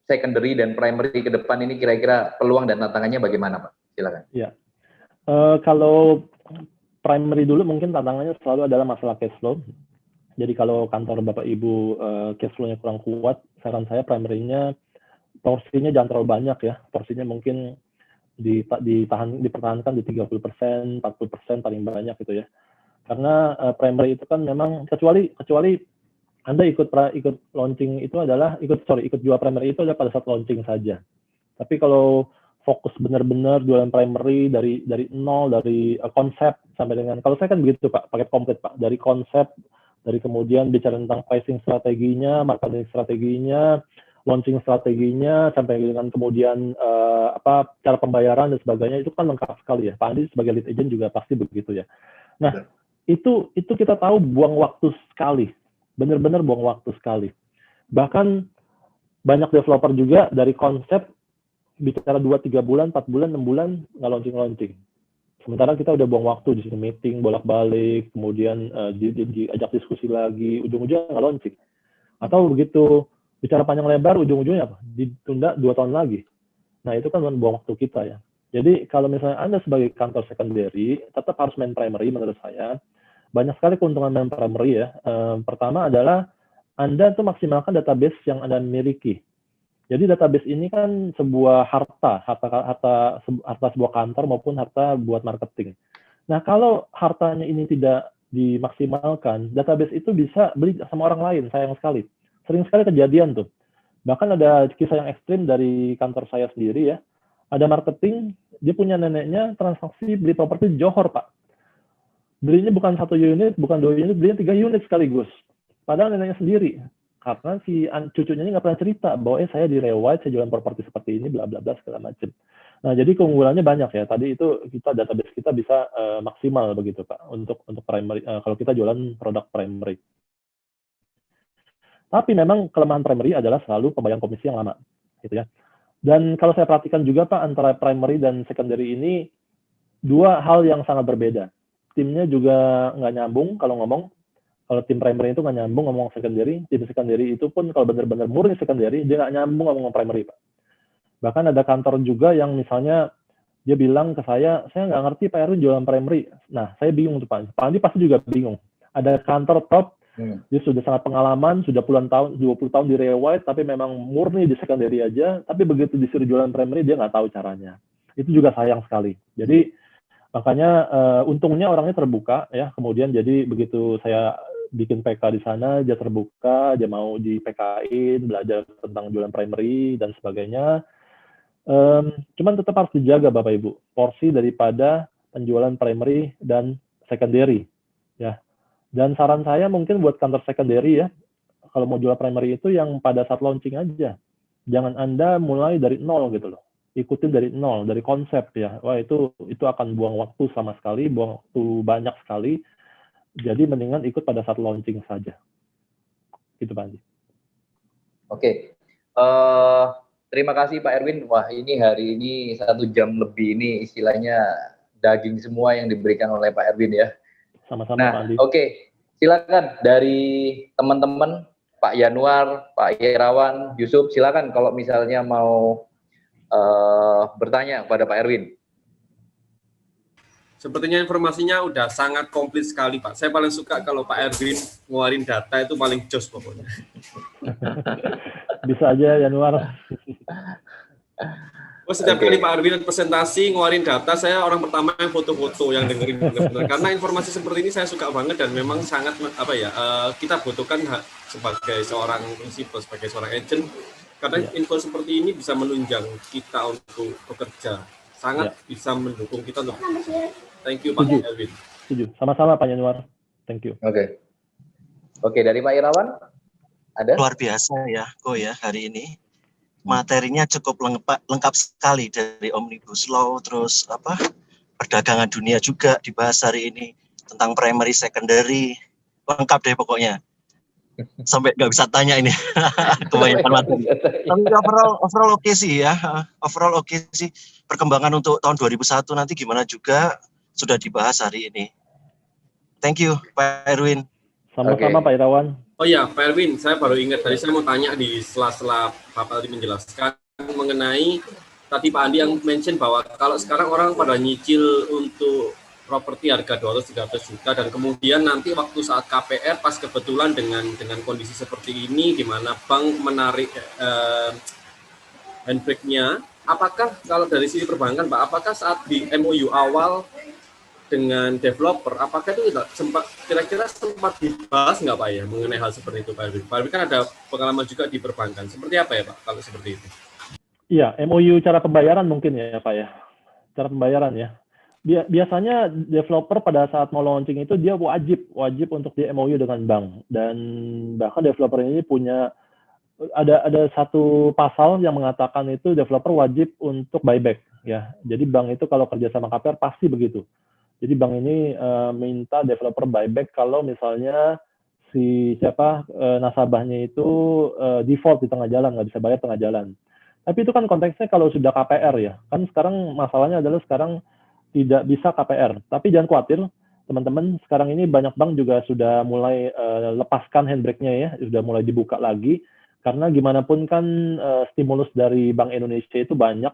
secondary dan primary ke depan ini, kira-kira peluang dan tantangannya bagaimana, Pak? Silakan. Ya, kalau primary dulu mungkin tantangannya selalu adalah masalah cash flow. Jadi kalau kantor Bapak Ibu cash flow-nya kurang kuat, saran saya primary-nya porsinya jangan terlalu banyak ya. Porsinya mungkin dipertahankan di 30%, 40% paling banyak gitu ya. Karena primary itu kan memang kecuali Anda ikut launching itu adalah ikut jual primary itu adalah pada saat launching saja. Tapi kalau fokus benar-benar jualan primary dari nol, dari konsep sampai dengan, kalau saya kan begitu, Pak, paket komplit, Pak, dari konsep Dari kemudian bicara tentang pricing strateginya, marketing strateginya, launching strateginya, sampai dengan kemudian cara pembayaran dan sebagainya, itu kan lengkap sekali ya. Pak Andi sebagai lead agent juga pasti begitu ya. Nah, itu kita tahu buang waktu sekali, benar-benar buang waktu sekali. Bahkan banyak developer juga dari konsep bicara 2-3 bulan, 4 bulan, 6 bulan nggak launching. Sementara kita udah buang waktu di sini meeting bolak-balik, kemudian diajak diskusi lagi, ujung-ujungnya nggak launching. Atau begitu bicara panjang lebar, ujung-ujungnya apa? Ditunda 2 tahun lagi. Nah, itu kan buang waktu kita ya. Jadi kalau misalnya Anda sebagai kantor secondary, tetap harus main primary menurut saya. Banyak sekali keuntungan main primary ya. Pertama adalah Anda tuh maksimalkan database yang Anda miliki. Jadi database ini kan sebuah harta sebuah kantor maupun harta buat marketing. Nah, kalau hartanya ini tidak dimaksimalkan, database itu bisa beli sama orang lain, sayang sekali. Sering sekali kejadian tuh. Bahkan ada kisah yang ekstrim dari kantor saya sendiri ya. Ada marketing, dia punya neneknya transaksi beli properti di Johor, Pak. Belinya bukan 1 unit, bukan 2 unit, belinya 3 unit sekaligus. Padahal neneknya sendiri. Karena si cucunya ini nggak pernah cerita bahwa saya di Rewide, saya jualan properti seperti ini, bla bla bla segala macam. Nah, jadi keunggulannya banyak ya. Tadi itu database kita bisa maksimal begitu Pak untuk primary kalau kita jualan produk primary. Tapi memang kelemahan primary adalah selalu pembayaran komisi yang lama, gitu ya. Dan kalau saya perhatikan juga Pak antara primary dan secondary ini 2 hal yang sangat berbeda. Timnya juga nggak nyambung kalau ngomong. Kalau tim primary itu nggak nyambung ngomong secondary, tim secondary itu pun kalau benar-benar murni secondary, dia nggak nyambung ngomong primary, Pak. Bahkan ada kantor juga yang misalnya dia bilang ke saya nggak ngerti Pak Erwin jualan primary. Nah, saya bingung tuh Pak. Pak Andi pasti juga bingung. Ada kantor top, dia sudah sangat pengalaman, sudah puluhan tahun, 20 tahun di Rewide, tapi memang murni di secondary aja, tapi begitu disuruh jualan primary, dia nggak tahu caranya. Itu juga sayang sekali. Jadi, makanya untungnya orangnya terbuka, ya. Kemudian jadi begitu saya bikin PK di sana, dia terbuka, dia mau di PK-in, belajar tentang jualan primary dan sebagainya. Cuman tetap harus dijaga Bapak Ibu, porsi daripada penjualan primary dan secondary, ya. Dan saran saya mungkin buat kantor secondary ya, kalau mau jual primary itu yang pada saat launching aja. Jangan Anda mulai dari nol gitu loh. Ikutin dari nol, dari konsep ya. Wah, itu akan buang waktu sama sekali, buang waktu banyak sekali. Jadi mendingan ikut pada saat launching saja. Gitu Pak Andi. Oke. Terima kasih Pak Erwin. Wah, ini hari ini 1 jam lebih ini istilahnya daging semua yang diberikan oleh Pak Erwin ya. Sama-sama Nah, Pak Andi. Oke. Silakan dari teman-teman Pak Yanuar, Pak Irawan, Yusuf, silakan kalau misalnya mau bertanya kepada Pak Erwin. Sepertinya informasinya udah sangat komplit sekali, Pak. Saya paling suka kalau Pak Erwin ngeluarin data itu paling jos pokoknya. Bisa aja Yanuar. Setiap kali Pak Erwin presentasi ngeluarin data, saya orang pertama yang foto-foto, yang dengerin benar-benar. Karena informasi seperti ini saya suka banget dan memang sangat kita butuhkan sebagai seorang prinsipal, sebagai seorang agent. Karena info seperti ini bisa menunjang kita untuk bekerja. Sangat bisa mendukung kita untuk. Thank you Pak Erwin. Setuju. Sama-sama Pak Yanuar. Thank you. Oke, dari Pak Irawan ada? Luar biasa ya, hari ini. Materinya cukup lengkap sekali dari Omnibus Law, terus perdagangan dunia juga dibahas hari ini, tentang primary, secondary, lengkap deh pokoknya. Sampai nggak bisa tanya ini, kebanyakan materi. Tapi overall oke sih ya, overall oke sih. Perkembangan untuk tahun 2001 nanti gimana juga sudah dibahas hari ini. Thank you Pak Erwin. Sama-sama Pak Irawan. Oh ya Pak Erwin, saya baru ingat tadi saya mau tanya di sela-sela Pak Andi menjelaskan mengenai tadi Pak Andi yang mention bahwa kalau sekarang orang pada nyicil untuk properti harga 200-300 juta dan kemudian nanti waktu saat KPR pas kebetulan dengan kondisi seperti ini di mana bank menarik handbrake-nya, apakah kalau dari sisi perbankan Pak, apakah saat di MOU awal dengan developer, apakah itu kira-kira sempat dibahas nggak Pak ya mengenai hal seperti itu Pak Erwin? Pak Erwin kan ada pengalaman juga di perbankan, seperti apa ya Pak kalau seperti itu? Iya, MOU cara pembayaran mungkin ya Pak ya, cara pembayaran ya. Biasanya developer pada saat mau launching itu dia wajib untuk di MOU dengan bank, dan bahkan developer ini punya ada satu pasal yang mengatakan itu developer wajib untuk buyback ya. Jadi bank itu kalau kerja sama KPR pasti begitu. Jadi bank ini minta developer buyback kalau misalnya nasabahnya itu default di tengah jalan, nggak bisa bayar tengah jalan. Tapi itu kan konteksnya kalau sudah KPR ya. Kan sekarang masalahnya adalah sekarang tidak bisa KPR. Tapi jangan khawatir, teman-teman. Sekarang ini banyak bank juga sudah mulai lepaskan handbrake-nya ya, sudah mulai dibuka lagi. Karena gimana pun kan stimulus dari Bank Indonesia itu banyak,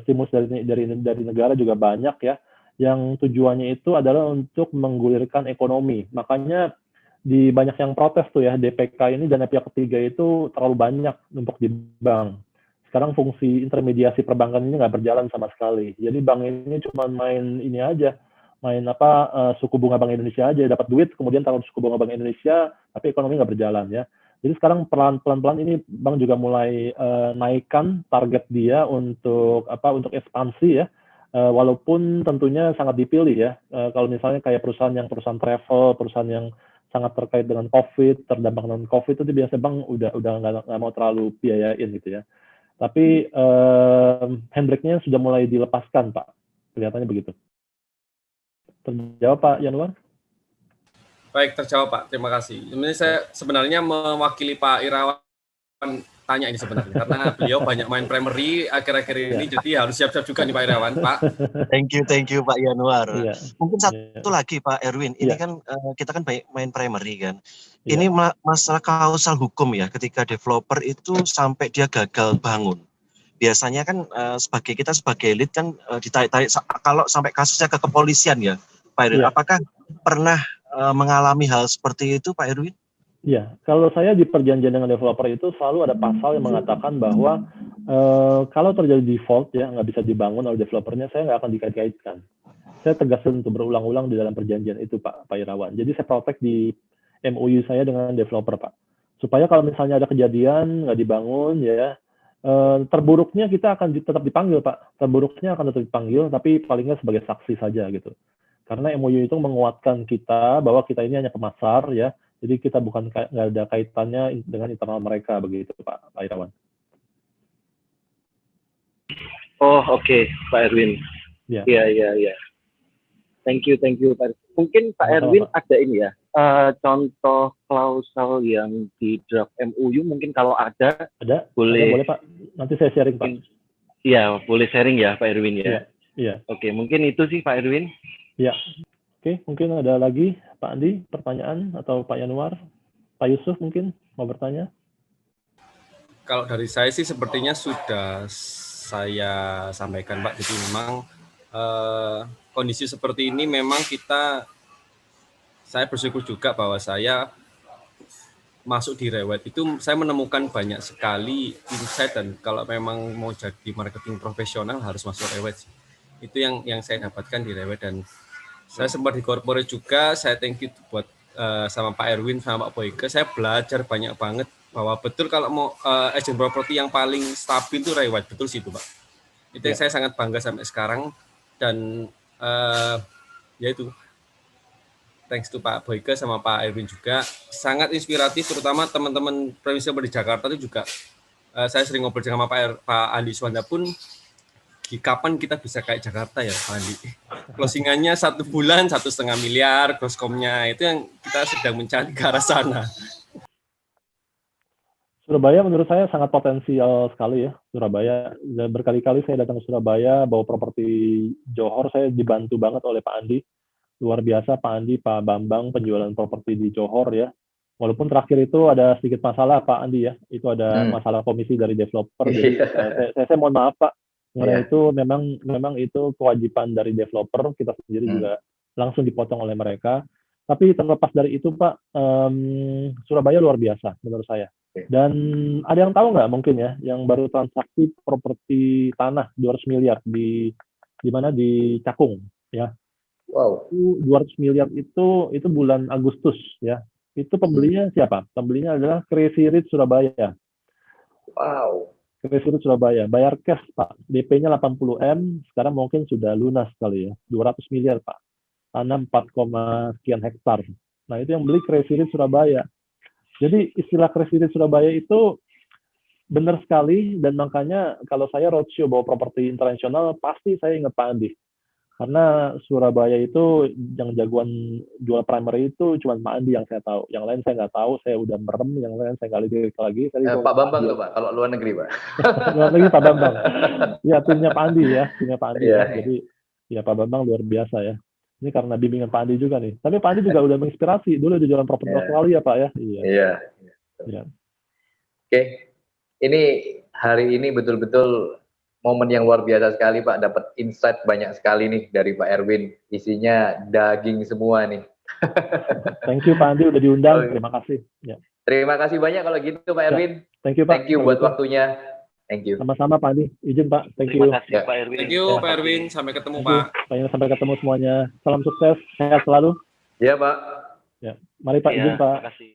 stimulus dari negara juga banyak ya, yang tujuannya itu adalah untuk menggulirkan ekonomi. Makanya di banyak yang protes tuh ya, DPK ini dana pihak ketiga itu terlalu banyak untuk di bank. Sekarang fungsi intermediasi perbankan ini nggak berjalan sama sekali. Jadi bank ini cuma main ini aja, main suku bunga Bank Indonesia aja, dapat duit kemudian taruh suku bunga Bank Indonesia, tapi ekonomi nggak berjalan ya. Jadi sekarang pelan-pelan ini bank juga mulai naikkan target dia untuk ekspansi ya, walaupun tentunya sangat dipilih ya. Kalau misalnya kayak perusahaan travel, perusahaan yang sangat terkait dengan COVID, terdampak dengan COVID itu biasanya bank udah nggak mau terlalu biayain gitu ya. Tapi handbrake-nya sudah mulai dilepaskan, Pak. Kelihatannya begitu. Terjawab, Pak Yanuar? Baik, terjawab, Pak. Terima kasih. Saya sebenarnya mewakili Pak Irawan tanya ini sebenarnya, karena beliau banyak main primary akhir-akhir ini, jadi harus siap-siap juga nih Pak Irawan, Pak. Thank you Pak Yanuar. Iya. Mungkin satu lagi Pak Erwin, ini kan kita kan main primary kan. Iya. Ini masalah kausal hukum ya, ketika developer itu sampai dia gagal bangun. Biasanya kan kita sebagai elit kan ditarik-tarik kalau sampai kasusnya ke kepolisian ya, Pak Erwin. Iya. Apakah pernah mengalami hal seperti itu, Pak Erwin? Iya, kalau saya di perjanjian dengan developer itu selalu ada pasal yang mengatakan bahwa kalau terjadi default ya, nggak bisa dibangun oleh developernya, saya nggak akan dikait-kaitkan. Saya tegaskan untuk berulang-ulang di dalam perjanjian itu, Pak Irawan. Jadi saya protect di MOU saya dengan developer, Pak. Supaya kalau misalnya ada kejadian nggak dibangun ya, terburuknya kita akan tetap dipanggil, Pak. Terburuknya akan tetap dipanggil, tapi palingnya sebagai saksi saja gitu. Karena MOU itu menguatkan kita bahwa kita ini hanya pemasar ya. Jadi kita nggak ada kaitannya dengan internal mereka begitu, Pak Irawan. Oh, oke, Pak Erwin. Iya. Thank you, Pak. Mungkin Pak Erwin ada ini ya, contoh klausal yang di draft MOU mungkin kalau ada. Boleh Pak. Nanti saya sharing, Pak. Iya, boleh sharing ya, Pak Erwin ya. Iya. Oke, mungkin itu sih Pak Erwin. Iya. Oke, mungkin ada lagi Pak Andi pertanyaan atau Pak Yanuar, Pak Yusuf mungkin mau bertanya? Kalau dari saya sih sepertinya sudah saya sampaikan, Pak. Jadi memang kondisi seperti ini memang saya bersyukur juga bahwa saya masuk di Rewet itu saya menemukan banyak sekali insight, dan kalau memang mau jadi marketing profesional harus masuk Rewet sih. Itu yang saya dapatkan di Rewet, dan saya sempat di corporate juga. Saya thank you buat sama Pak Erwin sama Pak Boyke. Saya belajar banyak banget bahwa betul kalau mau agent property yang paling stabil itu Rewet, betul sih itu, Pak. Itu yang saya sangat bangga sampai sekarang, dan ya itu thanks to Pak Boyke sama Pak Erwin juga sangat inspiratif, terutama teman-teman prinsipal di Jakarta itu juga. Saya sering ngobrol sama Pak Andi Suwanda pun, kapan kita bisa kayak Jakarta ya Pak Andi? Closingannya 1 bulan 1,5 miliar, grosscom-nya itu yang kita sedang mencari ke arah sana. Surabaya menurut saya sangat potensial sekali ya, Surabaya. Berkali-kali saya datang ke Surabaya, bawa properti Johor, saya dibantu banget oleh Pak Andi. Luar biasa Pak Andi, Pak Bambang, penjualan properti di Johor ya. Walaupun terakhir itu ada sedikit masalah Pak Andi ya, itu ada masalah komisi dari developer. Jadi saya mohon maaf Pak. Karena itu memang itu kewajiban dari developer, kita sendiri juga langsung dipotong oleh mereka. Tapi terlepas dari itu Pak, Surabaya luar biasa menurut saya. Dan ada yang tahu nggak mungkin ya, yang baru transaksi properti tanah 200 miliar di mana di Cakung ya. Wow. 200 miliar itu bulan Agustus ya. Itu pembelinya siapa? Pembelinya adalah Crazy Rich Surabaya. Wow. Credit Surabaya, bayar cash Pak, DP-nya 80M, sekarang mungkin sudah lunas kali ya, 200 miliar Pak, tanam 4, sekian hektar. Nah itu yang beli Credit Surabaya. Jadi istilah Credit Surabaya itu benar sekali, dan makanya kalau saya roadshow bawa properti internasional, pasti saya ingat Pak Andi. Karena Surabaya itu yang jagoan jual primary itu cuma Pak Andi yang saya tahu. Yang lain saya nggak tahu, saya udah merem, yang lain saya nggak lihat lagi. Pak Bambang tuh Pak, kalau luar negeri Pak. Luar negeri Pak Bambang. Ya timnya Pak Andi ya, timnya Pak Andi Iya. ya. Jadi ya Pak Bambang luar biasa ya. Ini karena bimbingan Pak Andi juga nih. Tapi Pak Andi juga udah menginspirasi. Dulu udah jualan properti Iya. Australia ya Pak ya. Iya. Iya. Oke, ini hari ini betul-betul momen yang luar biasa sekali Pak, dapat insight banyak sekali nih dari Pak Erwin, isinya daging semua nih. Thank you Pak Andi udah diundang, Oke. terima kasih. Ya. Terima kasih banyak kalau gitu Pak Erwin. Thank you Pak. Thank you buat waktunya. Thank you. Sama-sama Pak Andi, izin Pak. Thank you. Terima kasih Ya. Pak Erwin. Thank you Ya. Pak Erwin, sampai ketemu Thank you. Pak. Pak Indi, sampai ketemu semuanya. Salam sukses, sehat selalu. Ya Pak. Ya. Mari Pak, Ya, izin Pak. terima kasih.